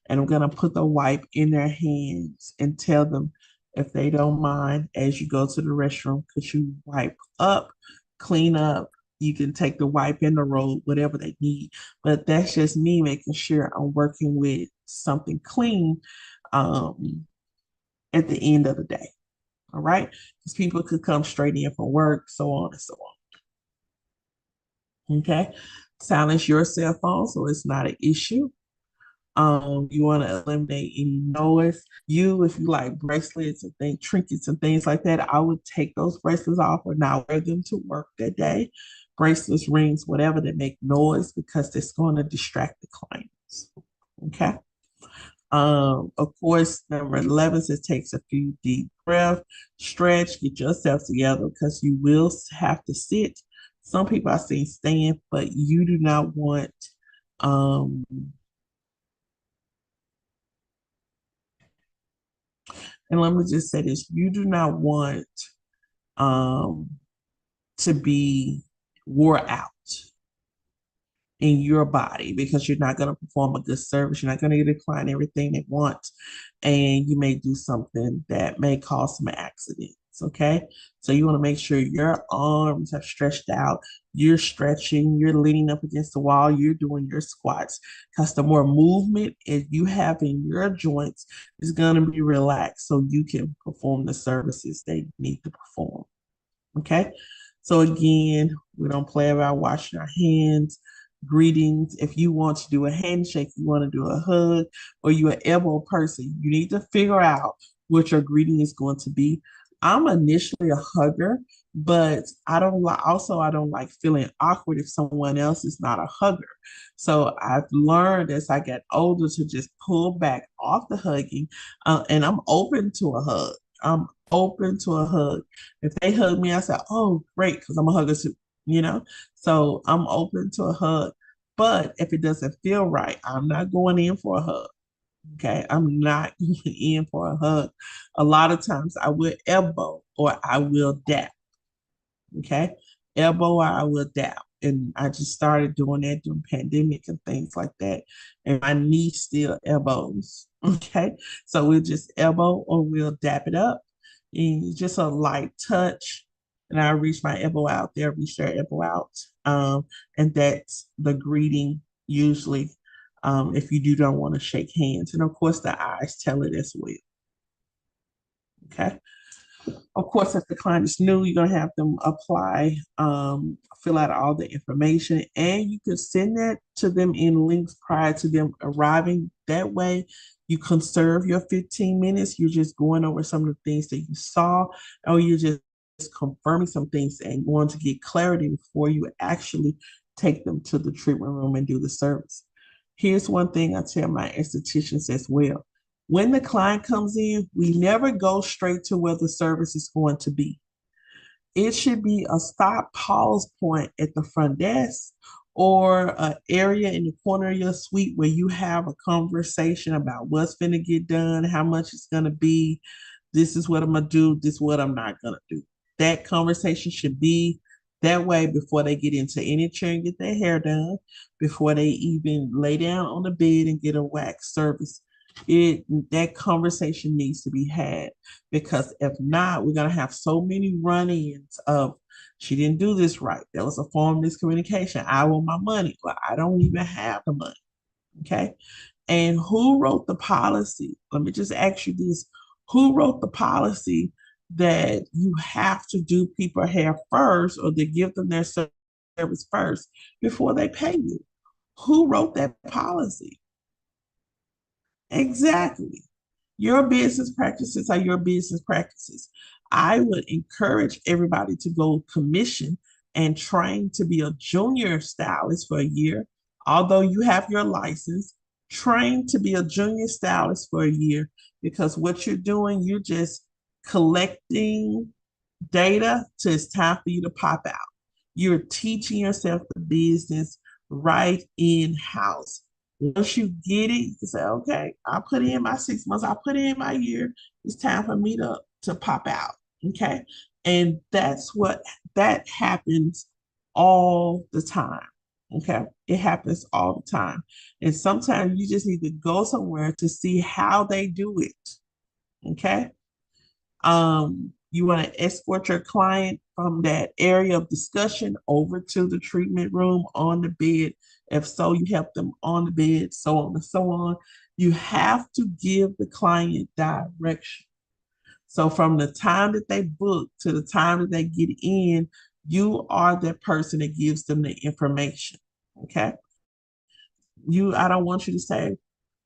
and I'm going to put the wipe in their hands and tell them if they don't mind as you go to the restroom, could you wipe up, clean up? You can take the wipe in the roll, whatever they need. But that's just me making sure I'm working with something clean um, at the end of the day. All right. Because people could come straight in from work, so on and so on. Okay. Silence your cell phone so it's not an issue. You want to eliminate any noise. If you like bracelets and things, trinkets and things like that, I would take those bracelets off or not wear them to work that day. Bracelets, rings, whatever that make noise because it's going to distract the clients. Okay. Of course, number 11 says takes a few deep breaths, stretch, get yourself together because you will have to sit. Some people are saying stand, but you do not want um and let me just say this, you do not want um to be wore out in your body because you're not going to perform a good service. You're not going to get a client everything they want. And you may do something that may cause some accidents. Okay. So you want to make sure your arms are stretched out. You're stretching, you're leaning up against the wall, you're doing your squats. Because the more movement you have in your joints is going to be relaxed so you can perform the services they need to perform. Okay. So again, we don't play about washing our hands, greetings. If you want to do a handshake, you want to do a hug, or you're an elbow person, you need to figure out what your greeting is going to be. I'm initially a hugger, but I don't like feeling awkward if someone else is not a hugger. So I've learned as I get older to just pull back off the hugging, and I'm open to a hug. I'm open to a hug. If they hug me, I say, "Oh, great," because I'm a hugger too. You know, so I'm open to a hug. But if it doesn't feel right, I'm not going in for a hug. Okay, I'm not in for a hug. A lot of times I will elbow or I will dap. Okay, elbow or I will dap. And I just started doing that during pandemic and things like that. And my knee still elbows. Okay, so we'll just elbow or we'll dap it up. And just a light touch. And I reach my elbow out there, reach their elbow out. And that's the greeting usually, if you do don't want to shake hands. And of course, the eyes tell it as well. Okay. Of course, if the client is new, you're gonna have them apply, fill out all the information, and you can send that to them in links prior to them arriving. That way, you conserve your 15 minutes. You're just going over some of the things that you saw, or you're just confirming some things and going to get clarity before you actually take them to the treatment room and do the service. Here's one thing I tell my estheticians as well. When the client comes in, we never go straight to where the service is going to be. It should be a stop pause point at the front desk or an area in the corner of your suite where you have a conversation about what's going to get done, how much it's going to be. This is what I'm going to do. This is what I'm not going to do. That conversation should be that way before they get into any chair and get their hair done, before they even lay down on the bed and get a wax service. That conversation needs to be had, because if not, we're gonna have so many run-ins of she didn't do this right. There was a form of miscommunication. I want my money. Well, I don't even have the money. Okay. And who wrote the policy? Let me just ask you this. Who wrote the policy that you have to do people hair first, or to give them their service first before they pay you? Who wrote that policy? Exactly. Your business practices are your business practices. I would encourage everybody to go commission and train to be a junior stylist for a year. Although you have your license, train to be a junior stylist for a year, because what you're doing, you're just collecting data till it's time for you to pop out. You're teaching yourself the business right in house. Once you get it, you can say, okay, I put in my 6 months, I put in my year. It's time for me to pop out. Okay. And that's what that happens all the time. Okay. It happens all the time. And sometimes you just need to go somewhere to see how they do it. Okay. You want to escort your client from that area of discussion over to the treatment room on the bed. If so, you help them on the bed, so on and so on. You have to give the client direction. So from the time that they book to the time that they get in, you are that person that gives them the information. Okay. I don't want you to say,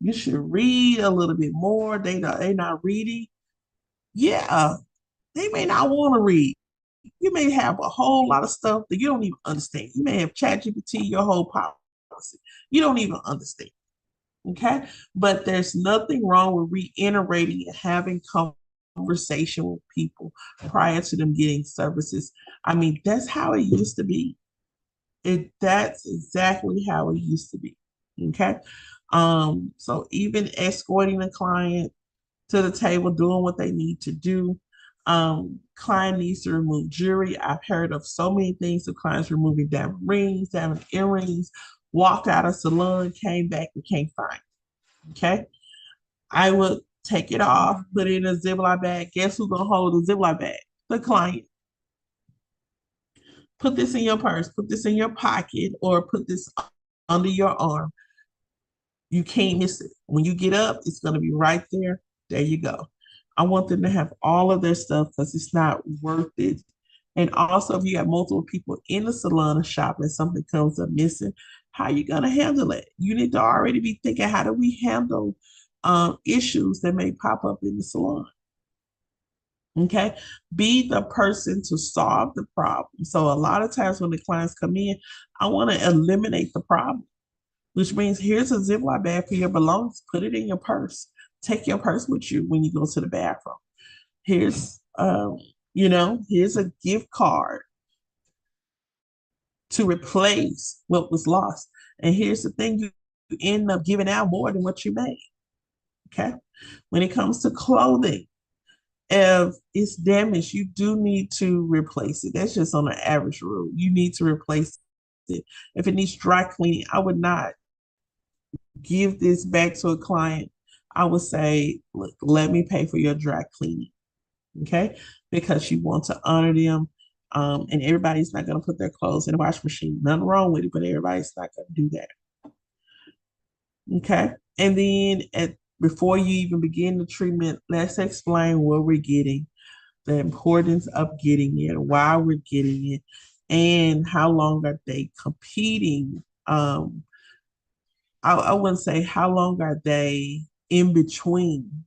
you should read a little bit more. They not reading. Yeah, they may not want to read. You may have a whole lot of stuff that you don't even understand. You may have ChatGPT your whole policy. You don't even understand. Okay. But there's nothing wrong with reiterating and having conversation with people prior to them getting services. I mean, that's how it used to be. That's exactly how it used to be. Okay. So even escorting the client to the table, doing what they need to do. Client needs to remove jewelry. I've heard of so many things of clients removing diamond rings, diamond earrings, walked out of salon, came back and can't find it. Okay. I would take it off, put it in a Ziploc bag. Guess who's gonna hold the Ziploc bag? The client. Put this in your purse, put this in your pocket, or put this under your arm. You can't miss it. When you get up, it's gonna be right there. There you go. I want them to have all of their stuff because it's not worth it. And also, if you have multiple people in the salon or shop and something comes up missing, how are you gonna handle it? You need to already be thinking, how do we handle issues that may pop up in the salon? Okay, be the person to solve the problem. So a lot of times when the clients come in, I want to eliminate the problem, which means here's a Ziploc bag for your belongings. Put it in your purse. Take your purse with you when you go to the bathroom. Here's, here's a gift card to replace what was lost. And here's the thing, you end up giving out more than what you made. Okay. When it comes to clothing, if it's damaged, you do need to replace it. That's just on an average rule. You need to replace it. If it needs dry cleaning, I would not give this back to a client. I would say, look, let me pay for your dry cleaning. Okay. Because you want to honor them. And everybody's not going to put their clothes in the washing machine. Nothing wrong with it, but everybody's not going to do that. Okay. And then before you even begin the treatment, let's explain what we're getting, the importance of getting it, why we're getting it, and how long are they competing. I wouldn't say how long are they in between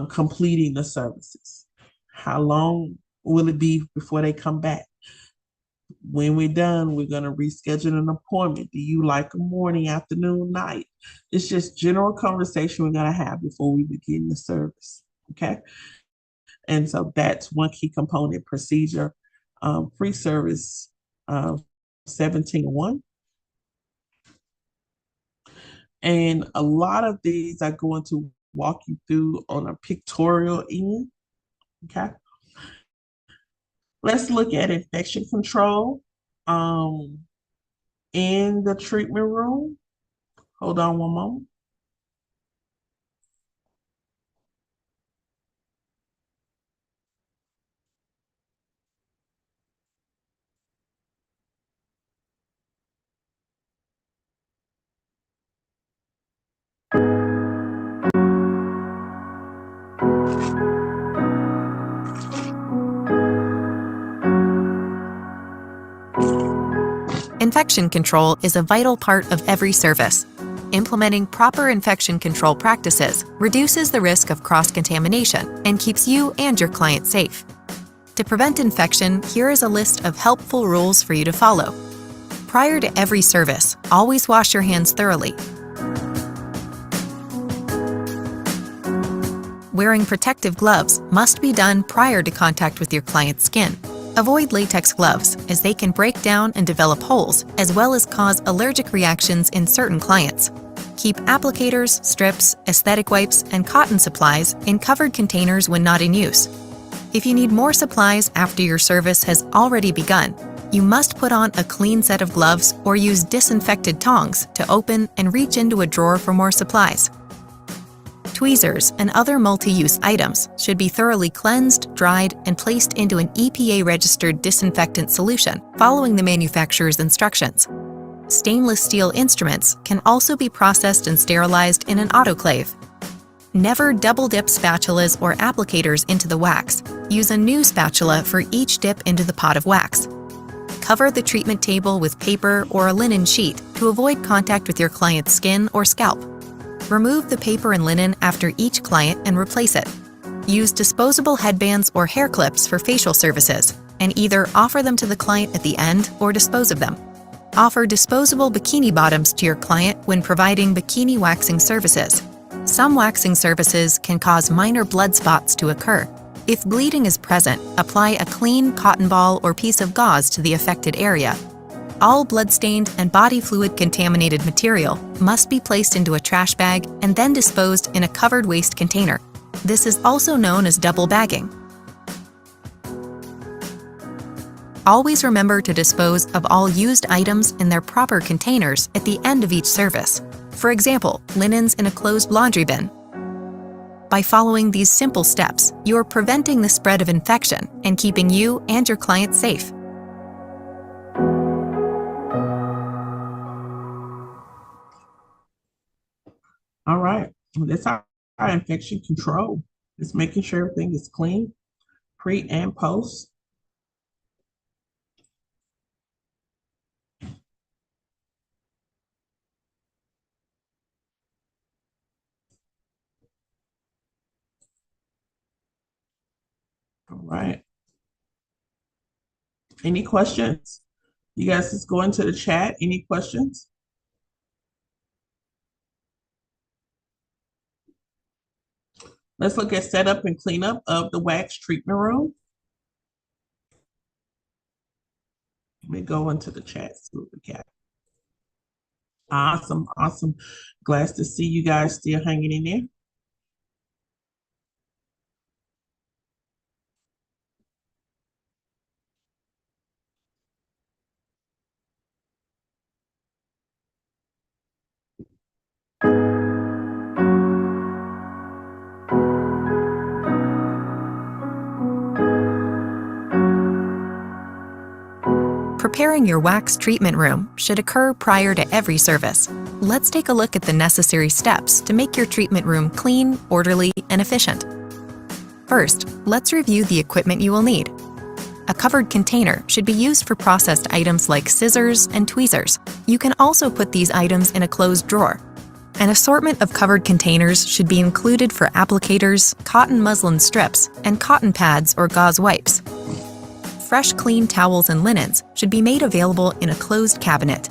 completing the services. How long will it be before they come back? When we're done, we're going to reschedule an appointment. Do you like a morning, afternoon, night? It's just general conversation we're going to have before we begin the service. Okay. And so that's one key component procedure, pre-service 1701. And a lot of these are going to walk you through on a pictorial end. Okay. Let's look at infection control in the treatment room. Hold on one moment. Infection control is a vital part of every service. Implementing proper infection control practices reduces the risk of cross-contamination and keeps you and your client safe. To prevent infection, here is a list of helpful rules for you to follow. Prior to every service, always wash your hands thoroughly. Wearing protective gloves must be done prior to contact with your client's skin. Avoid latex gloves, as they can break down and develop holes, as well as cause allergic reactions in certain clients. Keep applicators, strips, aesthetic wipes, and cotton supplies in covered containers when not in use. If you need more supplies after your service has already begun, you must put on a clean set of gloves or use disinfected tongs to open and reach into a drawer for more supplies. Tweezers and other multi-use items should be thoroughly cleansed, dried, and placed into an EPA-registered disinfectant solution following the manufacturer's instructions. Stainless steel instruments can also be processed and sterilized in an autoclave. Never double-dip spatulas or applicators into the wax. Use a new spatula for each dip into the pot of wax. Cover the treatment table with paper or a linen sheet to avoid contact with your client's skin or scalp. Remove the paper and linen after each client and replace it. Use disposable headbands or hair clips for facial services, and either offer them to the client at the end or dispose of them. Offer disposable bikini bottoms to your client when providing bikini waxing services. Some waxing services can cause minor blood spots to occur. If bleeding is present, apply a clean cotton ball or piece of gauze to the affected area. All blood-stained and body fluid-contaminated material must be placed into a trash bag and then disposed in a covered waste container. This is also known as double bagging. Always remember to dispose of all used items in their proper containers at the end of each service. For example, linens in a closed laundry bin. By following these simple steps, you are preventing the spread of infection and keeping you and your client safe. All right. That's our infection control. Just making sure everything is clean, pre and post. All right. Any questions? You guys just go into the chat. Any questions? Let's look at setup and cleanup of the wax treatment room. Let me go into the chat. See what we got. Awesome, awesome. Glad to see you guys still hanging in there. Preparing your wax treatment room should occur prior to every service. Let's take a look at the necessary steps to make your treatment room clean, orderly, and efficient. First, let's review the equipment you will need. A covered container should be used for processed items like scissors and tweezers. You can also put these items in a closed drawer. An assortment of covered containers should be included for applicators, cotton muslin strips, and cotton pads or gauze wipes. Fresh, clean towels and linens should be made available in a closed cabinet.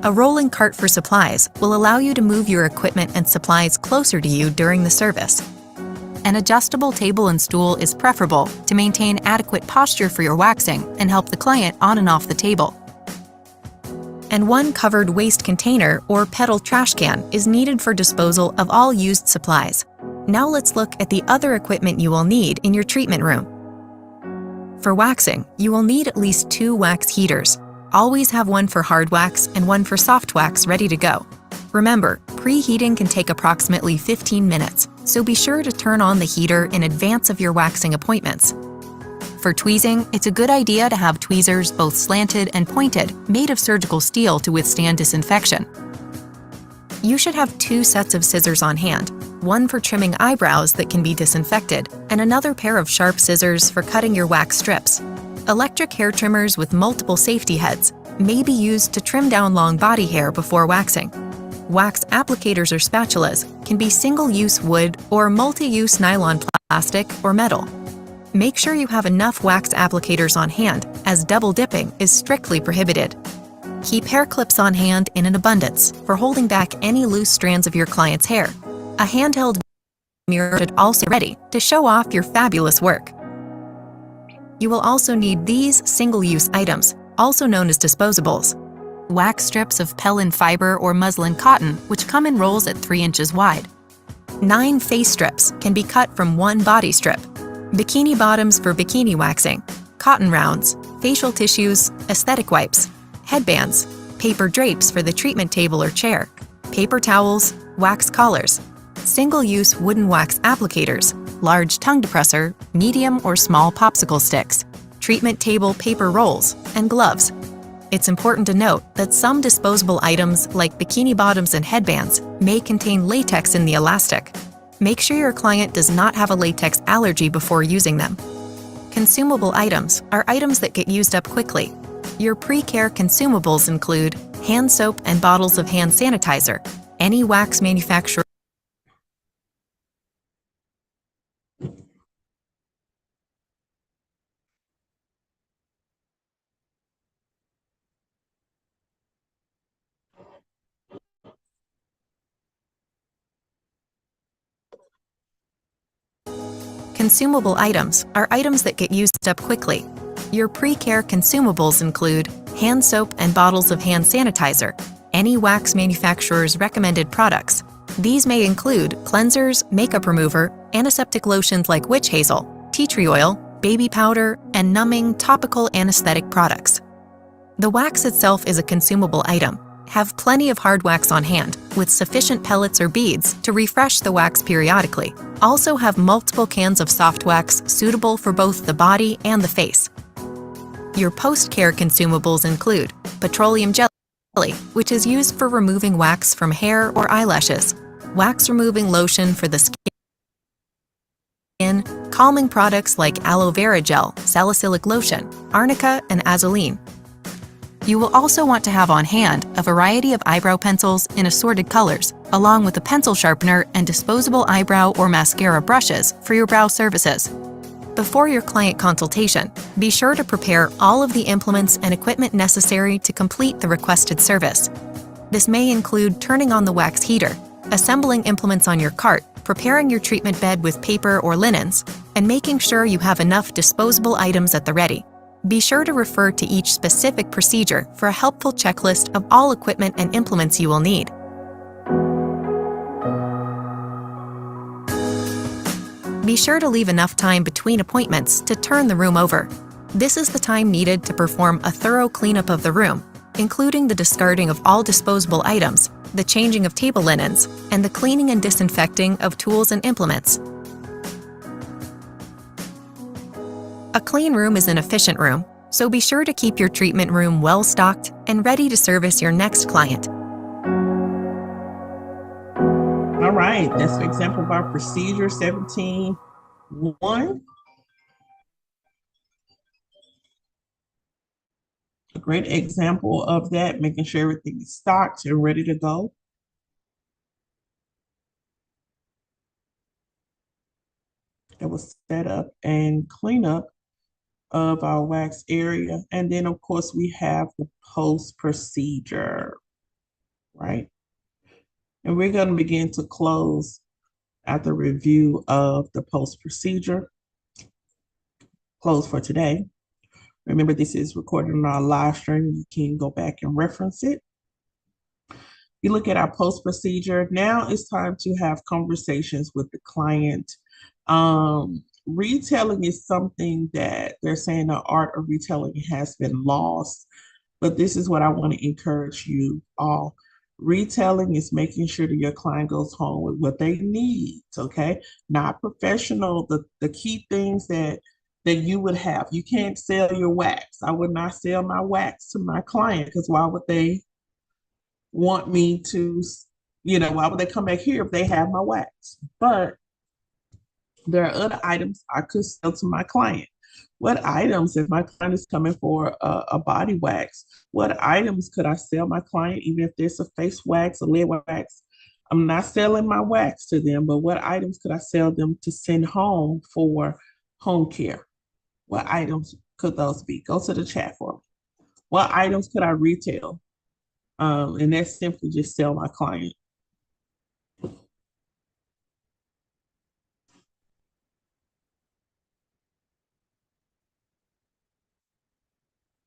A rolling cart for supplies will allow you to move your equipment and supplies closer to you during the service. An adjustable table and stool is preferable to maintain adequate posture for your waxing and help the client on and off the table. And one covered waste container or pedal trash can is needed for disposal of all used supplies. Now let's look at the other equipment you will need in your treatment room. For waxing, you will need at least 2 wax heaters. Always have one for hard wax and one for soft wax ready to go. Remember, preheating can take approximately 15 minutes, so be sure to turn on the heater in advance of your waxing appointments. For tweezing, it's a good idea to have tweezers both slanted and pointed, made of surgical steel to withstand disinfection. You should have 2 sets of scissors on hand, one for trimming eyebrows that can be disinfected, and another pair of sharp scissors for cutting your wax strips. Electric hair trimmers with multiple safety heads may be used to trim down long body hair before waxing. Wax applicators or spatulas can be single-use wood or multi-use nylon, plastic, or metal. Make sure you have enough wax applicators on hand, as double dipping is strictly prohibited. Keep hair clips on hand in an abundance for holding back any loose strands of your client's hair. A handheld mirror should also be ready to show off your fabulous work. You will also need these single-use items, also known as disposables. Wax strips of Pellin fiber or muslin cotton, which come in rolls at 3 inches wide. 9 face strips can be cut from 1 body strip. Bikini bottoms for bikini waxing, cotton rounds, facial tissues, aesthetic wipes, headbands, paper drapes for the treatment table or chair, paper towels, wax collars, single-use wooden wax applicators, large tongue depressor, medium or small popsicle sticks, treatment table paper rolls, and gloves. It's important to note that some disposable items like bikini bottoms and headbands may contain latex in the elastic. Make sure your client does not have a latex allergy before using them. Consumable items are items that get used up quickly. Your pre-care consumables include hand soap and bottles of hand sanitizer. Any wax manufacturer Consumable items are items that get used up quickly. Your pre-care consumables include hand soap and bottles of hand sanitizer, any wax manufacturer's recommended products. These may include cleansers, makeup remover, antiseptic lotions like witch hazel, tea tree oil, baby powder, and numbing topical anesthetic products. The wax itself is a consumable item. Have plenty of hard wax on hand, with sufficient pellets or beads to refresh the wax periodically. Also have multiple cans of soft wax suitable for both the body and the face. Your post-care consumables include petroleum jelly, which is used for removing wax from hair or eyelashes, wax removing lotion for the skin, calming products like aloe vera gel, salicylic lotion, arnica, and azoline. You will also want to have on hand a variety of eyebrow pencils in assorted colors, along with a pencil sharpener and disposable eyebrow or mascara brushes for your brow services. Before your client consultation, be sure to prepare all of the implements and equipment necessary to complete the requested service. This may include turning on the wax heater, assembling implements on your cart, preparing your treatment bed with paper or linens, and making sure you have enough disposable items at the ready. Be sure to refer to each specific procedure for a helpful checklist of all equipment and implements you will need. Be sure to leave enough time between appointments to turn the room over. This is the time needed to perform a thorough cleanup of the room, including the discarding of all disposable items, the changing of table linens, and the cleaning and disinfecting of tools and implements. A clean room is an efficient room, so be sure to keep your treatment room well stocked and ready to service your next client. All right, that's an example of our procedure 17.1. A great example of that, making sure everything is stocked and ready to go. It was set up and cleanup of our wax area. And then, of course, we have the post procedure, right? And we're going to begin to close after review of the post procedure. Close for today. Remember, this is recorded on our live stream. You can go back and reference it. You look at our post procedure. Now it's time to have conversations with the client. Retailing is something that they're saying the art of retailing has been lost, but this is what I want to encourage you all. Retailing is making sure that your client goes home with what they need, okay? Not professional, the key things that you would have. You can't sell your wax. I would not sell my wax to my client because why would they want me to, why would they come back here if they have my wax? But there are other items I could sell to my client. What items, if my client is coming for a body wax, what items could I sell my client, even if there's a face wax, a lid wax? I'm not selling my wax to them, but what items could I sell them to send home for home care? What items could those be? Go to the chat for me. What items could I retail? And that's simply just sell my client.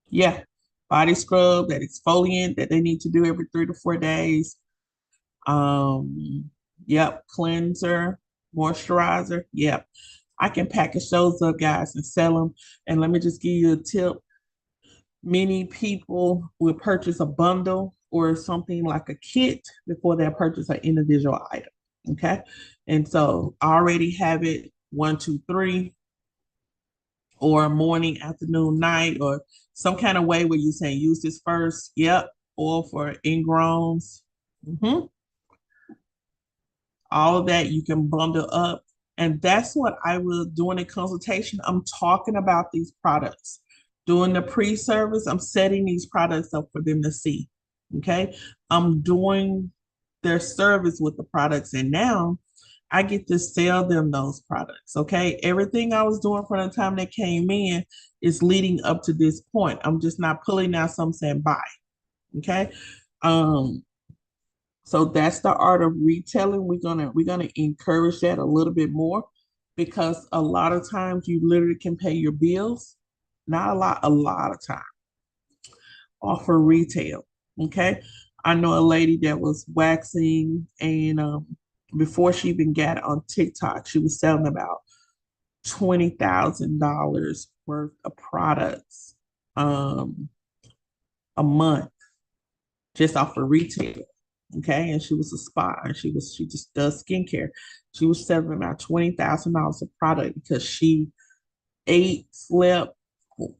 Yeah, body scrub, that exfoliant that they need to do every 3 to 4 days. Yep, cleanser, moisturizer. Yep. I can package those up, guys, and sell them. And let me just give you a tip. Many people will purchase a bundle or something like a kit before they purchase an individual item. Okay. And so I already have it 1, 2, 3, or morning, afternoon, night, or some kind of way where you're saying use this first. Yep. Oil for ingrowns. All of that you can bundle up. And that's what I will do in a consultation. I'm talking about these products. Doing the pre-service, I'm setting these products up for them to see. Okay. I'm doing their service with the products. And now I get to sell them those products. Okay. Everything I was doing from the time they came in is leading up to this point. I'm just not pulling out some saying buy. Okay. So that's the art of retailing. We're gonna encourage that a little bit more because a lot of times you literally can pay your bills. Not a lot of time off for retail. Okay. I know a lady that was waxing and before she even got on TikTok, she was selling about $20,000 worth of products a month just off of retail. Okay. And she was a spa and she just does skincare. She was selling about $20,000 of product because she ate, slept,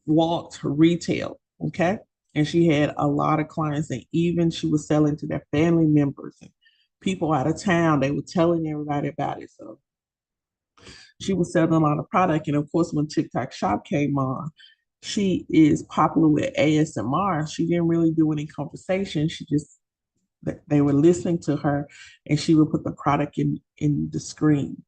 walked retail. Okay. And she had a lot of clients, and even she was selling to their family members and people out of town. They were telling everybody about it. So she was selling a lot of product. And of course, when TikTok Shop came on, she is popular with ASMR. She didn't really do any conversation. She just they were listening to her, and she would put the product in the screen.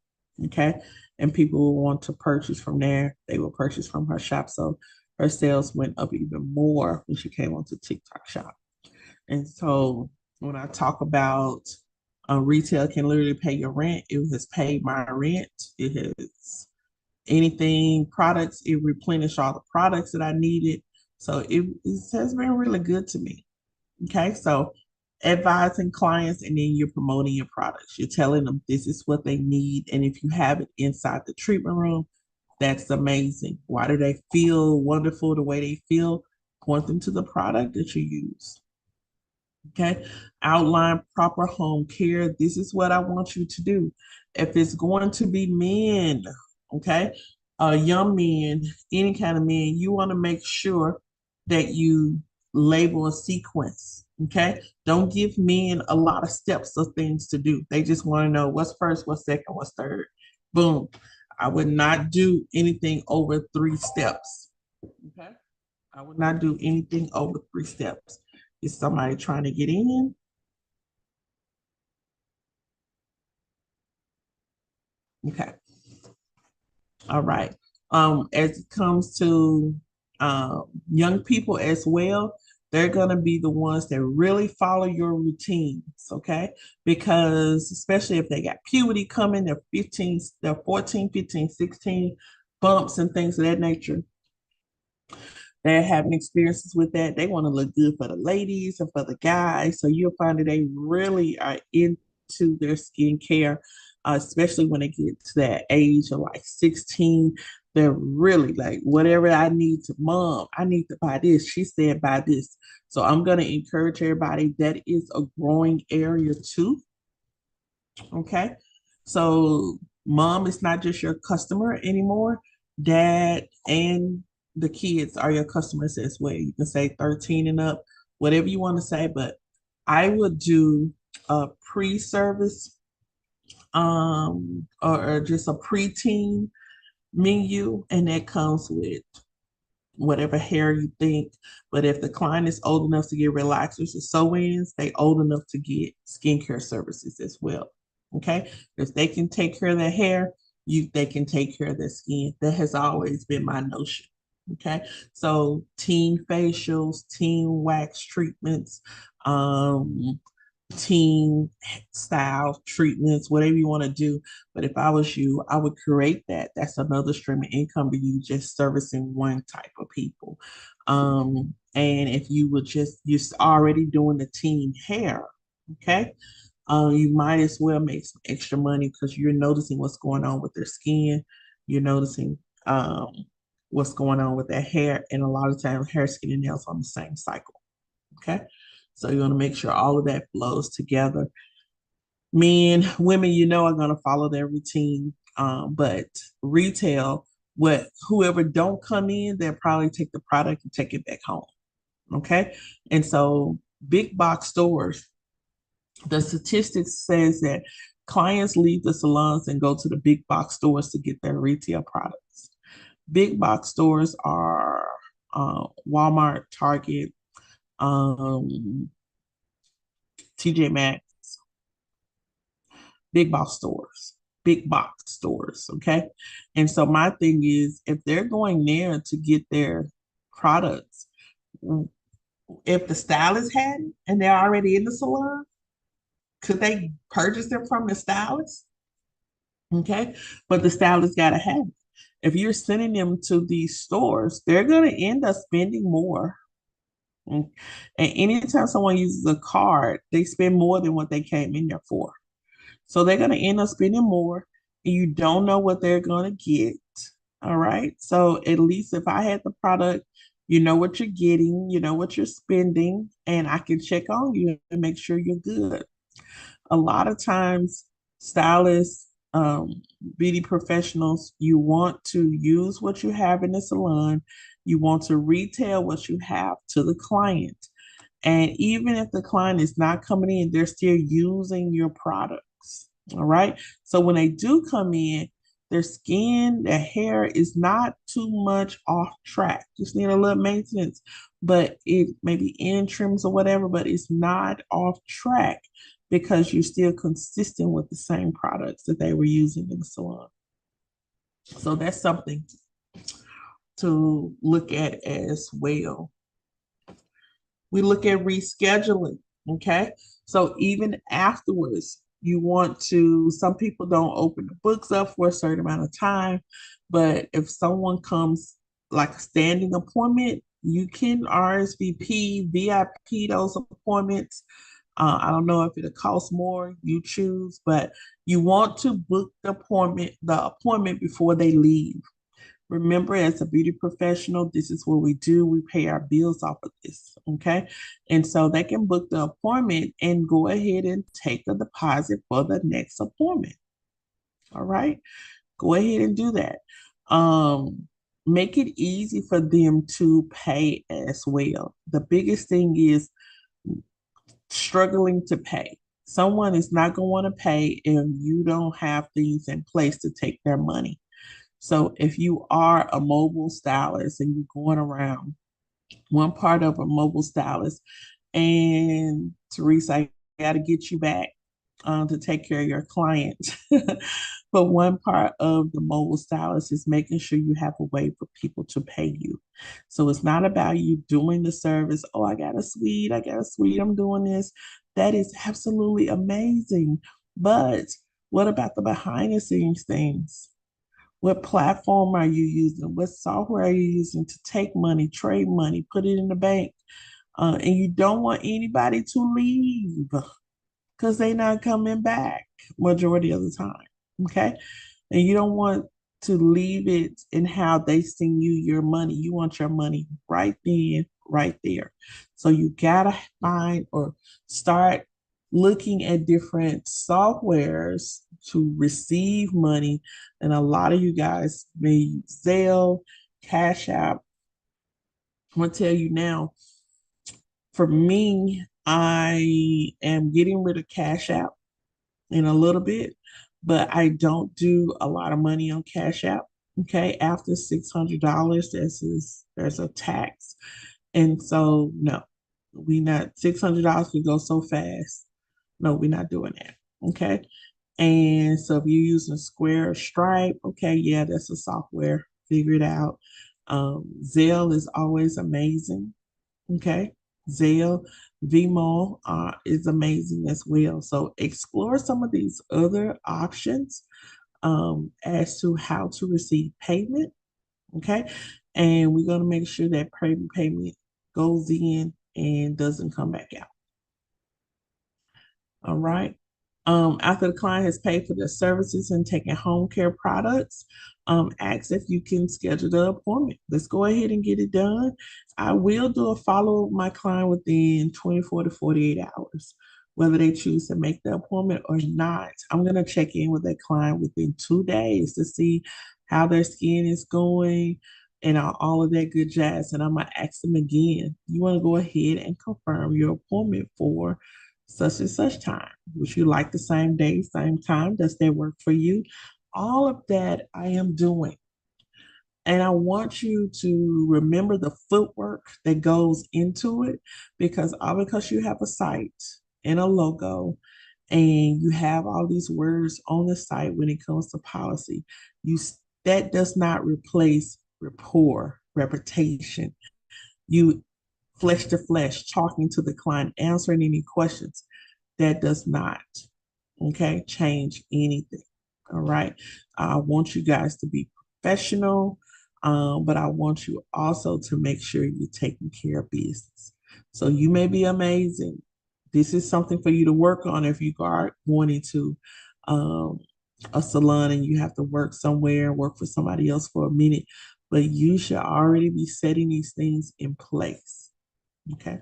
Okay. And people would want to purchase from there. They would purchase from her shop. So her sales went up even more when she came onto TikTok Shop. And so when I talk about retail can literally pay your rent, it has paid my rent. It has anything products, it replenished all the products that I needed. So it has been really good to me. Okay, so advising clients and then you're promoting your products. You're telling them this is what they need. And if you have it inside the treatment room, that's amazing. Why do they feel wonderful the way they feel? Point them to the product that you use. Okay. Outline proper home care. This is what I want you to do. If it's going to be men, okay, young men, any kind of men, you want to make sure that you label a sequence. Okay. Don't give men a lot of steps of things to do. They just want to know what's first, what's second, what's third. Boom. I would not do anything over 3 steps. Okay. I would not do anything over 3 steps. Is somebody trying to get in? Okay. All right. As it comes to young people as well, they're going to be the ones that really follow your routines, okay? Because especially if they got puberty coming, they're 15, they're 14, 15, 16, bumps and things of that nature. They're having experiences with that. They want to look good for the ladies and for the guys. So you'll find that they really are into their skincare, especially when they get to that age of like 16. They're really like, whatever I need to, mom, I need to buy this. She said, buy this. So I'm going to encourage everybody that is a growing area too. Okay. So mom is not just your customer anymore. Dad and the kids are your customers as well. You can say 13 and up, whatever you want to say, but I would do a pre-service or just a pre-teen menu, and that comes with whatever hair you think. But if the client is old enough to get relaxers or sew-ins, they old enough to get skincare services as well. Okay. If they can take care of their hair, they can take care of their skin. That has always been my notion. Okay. So teen facials, teen wax treatments, um, teen style treatments, whatever you want to do. But if I was you, I would create that. That's another stream of income to you just servicing one type of people. And if you would you're already doing the teen hair, okay? You might as well make some extra money because you're noticing what's going on with their skin. You're noticing what's going on with their hair. And a lot of times hair, skin, and nails on the same cycle. Okay. So you want to make sure all of that flows together. Men, women, are going to follow their routine. But retail, whoever don't come in, they'll probably take the product and take it back home. Okay. And so big box stores, the statistics says that clients leave the salons and go to the big box stores to get their retail products. Big box stores are Walmart, Target, TJ Maxx, big box stores. Okay. And so my thing is, if they're going there to get their products, if the stylist had it and they're already in the salon, could they purchase them from the stylist? Okay. But the stylist got to have it. If you're sending them to these stores, they're going to end up spending more. And anytime someone uses a card, they spend more than what they came in there for. So they're going to end up spending more, and you don't know what they're going to get. All right. So at least if I had the product, you know what you're getting, you know what you're spending, and I can check on you and make sure you're good. A lot of times, stylists, beauty professionals, you want to use what you have in the salon. You want to retail what you have to the client. And even if the client is not coming in, they're still using your products. All right. So when they do come in, their skin, their hair is not too much off track. Just need a little maintenance, but it maybe end trims or whatever, but it's not off track because you're still consistent with the same products that they were using in the salon. So that's something to look at as well. We look at rescheduling. Okay. So even afterwards, some people don't open the books up for a certain amount of time. But if someone comes like a standing appointment, you can RSVP, VIP those appointments. I don't know if it'll cost more, you choose, but you want to book the appointment before they leave. Remember, as a beauty professional, this is what we do. We pay our bills off of this, okay? And so they can book the appointment and go ahead and take a deposit for the next appointment. All right? Go ahead and do that. Make it easy for them to pay as well. The biggest thing is struggling to pay. Someone is not going to want to pay if you don't have things in place to take their money. So if you are a mobile stylist and you're going around, one part of a mobile stylist, and Teresa, I got to get you back to take care of your clients. But one part of the mobile stylist is making sure you have a way for people to pay you. So it's not about you doing the service. Oh, I got a suite, I'm doing this. That is absolutely amazing. But what about the behind the scenes things? What platform are you using? What software are you using to take money, trade money, put it in the bank? And you don't want anybody to leave because they're not coming back majority of the time. Okay. And you don't want to leave it in how they send you your money. You want your money right then, right there. So you gotta find or start looking at different softwares to receive money. And a lot of you guys may use Zelle, Cash App. I'm gonna tell you now, for me, I am getting rid of Cash App in a little bit, but I don't do a lot of money on Cash App. Okay, after $600, there's a tax, and so no, we not $600 could go so fast. No, we're not doing that. Okay, and so if you're using Square or Stripe, okay, yeah, that's a software. Figure it out. Zelle is always amazing. Okay. Zelle, Vimo is amazing as well. So explore some of these other options as to how to receive payment. Okay. And we're going to make sure that payment goes in and doesn't come back out. All right. After the client has paid for their services and taken home care products, ask if you can schedule the appointment. Let's go ahead and get it done. I will do a follow up with my client within 24 to 48 hours, whether they choose to make the appointment or not. I'm going to check in with that client within 2 days to see how their skin is going and all of that good jazz. And I'm going to ask them again, you want to go ahead and confirm your appointment for such and such time. Would you like the same day, same time? Does that work for you? All of that I am doing. And I want you to remember the footwork that goes into it because all because you have a site and a logo and you have all these words on the site when it comes to policy, you that does not replace rapport, reputation. You flesh to flesh, talking to the client, answering any questions. That does not, okay, change anything. All right. I want you guys to be professional, but I want you also to make sure you're taking care of business. So you may be amazing. This is something for you to work on if you are going into um, a salon and you have to work somewhere, work for somebody else for a minute, but you should already be setting these things in place. Okay.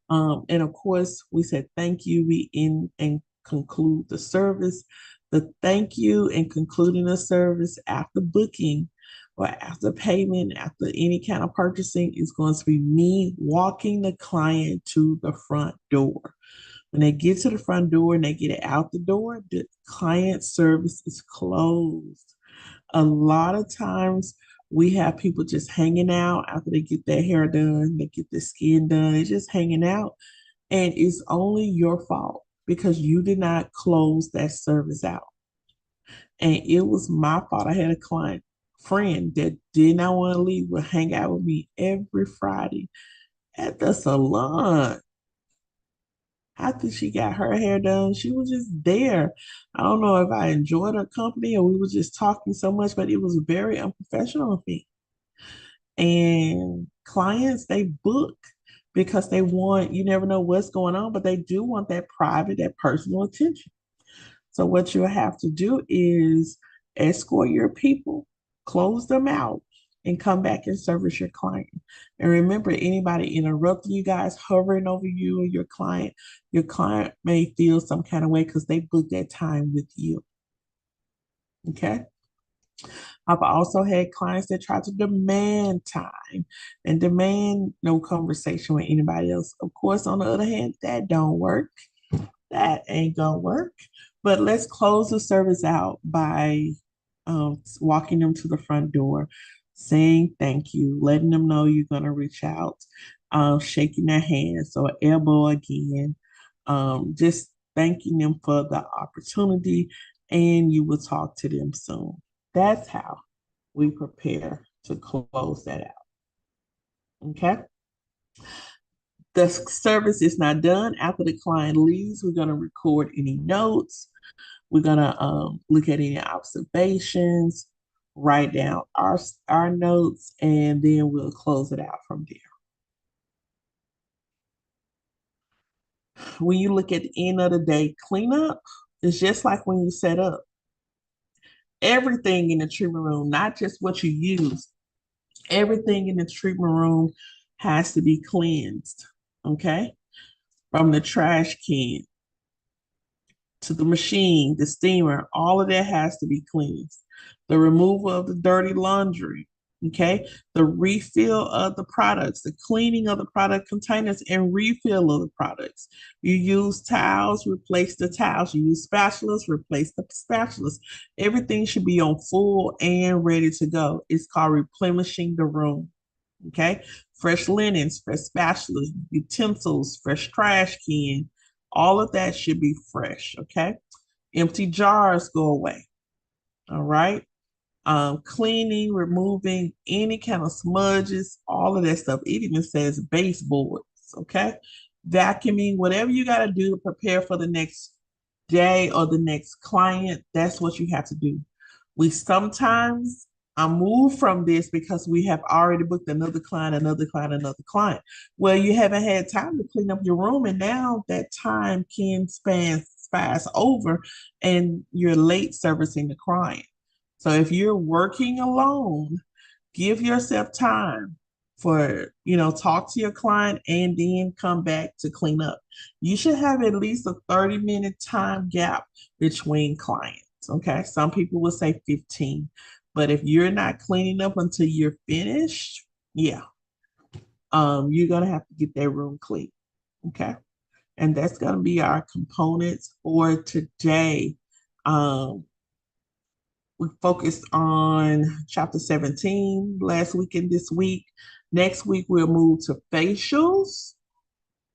And of course, we said thank you. We in and conclude the service. The thank you and concluding the service after booking or after payment, after any kind of purchasing is going to be me walking the client to the front door. When they get to the front door and they get it out the door, the client service is closed. A lot of times we have people just hanging out after they get their hair done, they get their skin done, they're just hanging out. And it's only your fault because you did not close that service out. And it was my fault. I had a client friend that did not want to leave, would hang out with me every Friday at the salon. after she got her hair done, she was just there. I don't know if I enjoyed her company or we were just talking so much, but it was very unprofessional of me. And clients, they book because they want, you never know what's going on, but they do want that private, that personal attention. So what you'll have to do is escort your people, close them out, and come back and service your client. And remember, anybody interrupting you guys, hovering over you or your client may feel some kind of way because they booked that time with you. Okay. I've also had clients that try to demand time and demand no conversation with anybody else. Of course, on the other hand, that don't work. That ain't gonna work. But let's close the service out by walking them to the front door, saying thank you, letting them know you're gonna reach out, shaking their hands or elbow again, just thanking them for the opportunity, and you will talk to them soon. That's how we prepare to close that out. Okay. The service is not done. After the client leaves, we're going to record any notes. We're going to look at any observations, write down our notes, and then we'll close it out from there. When you look at the end of the day cleanup, it's just like when you set up everything in the treatment room, not just what you use. Everything in the treatment room has to be cleansed, okay? From the trash can to the machine, the steamer, all of that has to be cleansed. The removal of the dirty laundry, okay? The refill of the products, the cleaning of the product containers, and refill of the products. You use towels, replace the towels. You use spatulas, replace the spatulas. Everything should be on full and ready to go. It's called replenishing the room, okay? Fresh linens, fresh spatulas, utensils, fresh trash can, all of that should be fresh, okay? Empty jars go away, all right? Cleaning, removing any kind of smudges, all of that stuff. It even says baseboards, okay? Vacuuming, whatever you got to do to prepare for the next day or the next client, that's what you have to do. We sometimes move from this because we have already booked another client, another client, another client. Well, you haven't had time to clean up your room, and now that time can span fast over, and you're late servicing the client. So if you're working alone, give yourself time for, talk to your client and then come back to clean up. You should have at least a 30-minute time gap between clients. Okay. Some people will say 15, but if you're not cleaning up until you're finished, yeah, you're gonna have to get that room clean. Okay. And that's gonna be our components for today. We focused on chapter 17 last week and this week. Next week, we'll move to facials.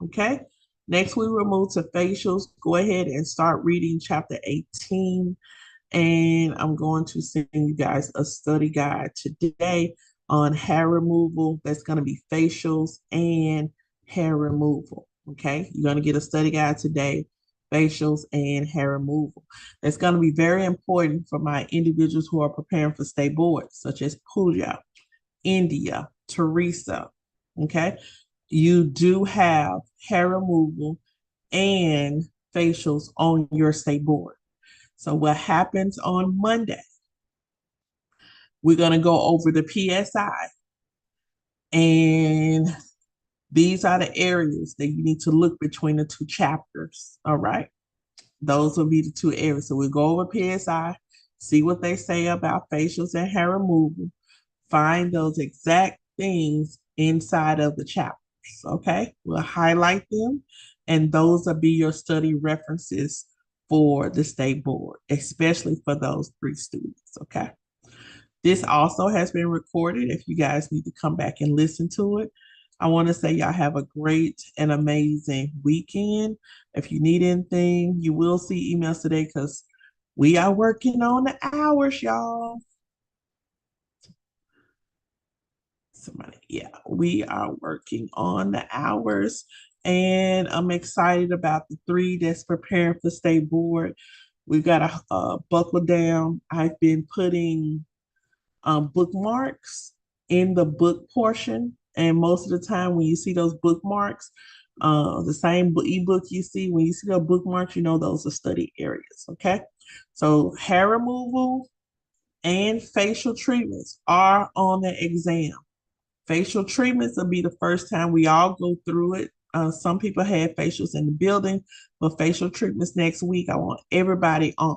Okay. Next week, we'll move to facials. Go ahead and start reading chapter 18. And I'm going to send you guys a study guide today on hair removal. That's going to be facials and hair removal. Okay. You're going to get a study guide today, facials and hair removal. That's going to be very important for my individuals who are preparing for state boards, such as Pooja, India, Teresa. Okay. You do have hair removal and facials on your state board. So what happens on Monday? We're going to go over the PSI. And these are the areas that you need to look between the two chapters. All right. Those will be the two areas. So we'll go over PSI, see what they say about facials and hair removal, find those exact things inside of the chapters. Okay. We'll highlight them, and those will be your study references for the state board, especially for those 3 students. Okay. This also has been recorded if you guys need to come back and listen to it. I want to say y'all have a great and amazing weekend. If you need anything, you will see emails today because we are working on the hours, y'all. We are working on the hours, and I'm excited about the three that's preparing for state board. We got to buckle down. I've been putting bookmarks in the book portion. And most of the time, when you see those bookmarks, the same ebook you see, when you see the bookmarks, you know those are study areas. Okay. So, hair removal and facial treatments are on the exam. Facial treatments will be the first time we all go through it. Some people had facials in the building, but facial treatments next week. I want everybody on.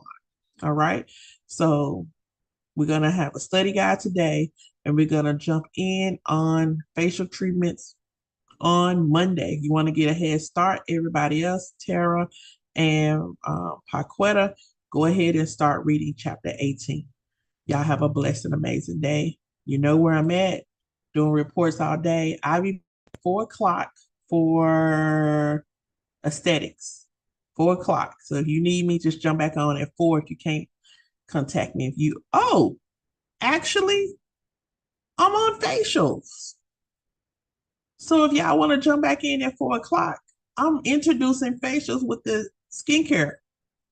All right. So we're going to have a study guide today, and we're going to jump in on facial treatments on Monday. You want to get a head start. Everybody else, Tara and Paquetta, go ahead and start reading chapter 18. Y'all have a blessed and amazing day. You know where I'm at, doing reports all day. I'll be 4 o'clock for aesthetics. 4 o'clock. So if you need me, just jump back on at 4. If you can't, contact me. If you, actually, I'm on facials. So if y'all want to jump back in at 4 o'clock, I'm introducing facials with the skincare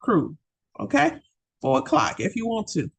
crew. Okay? 4 o'clock if you want to.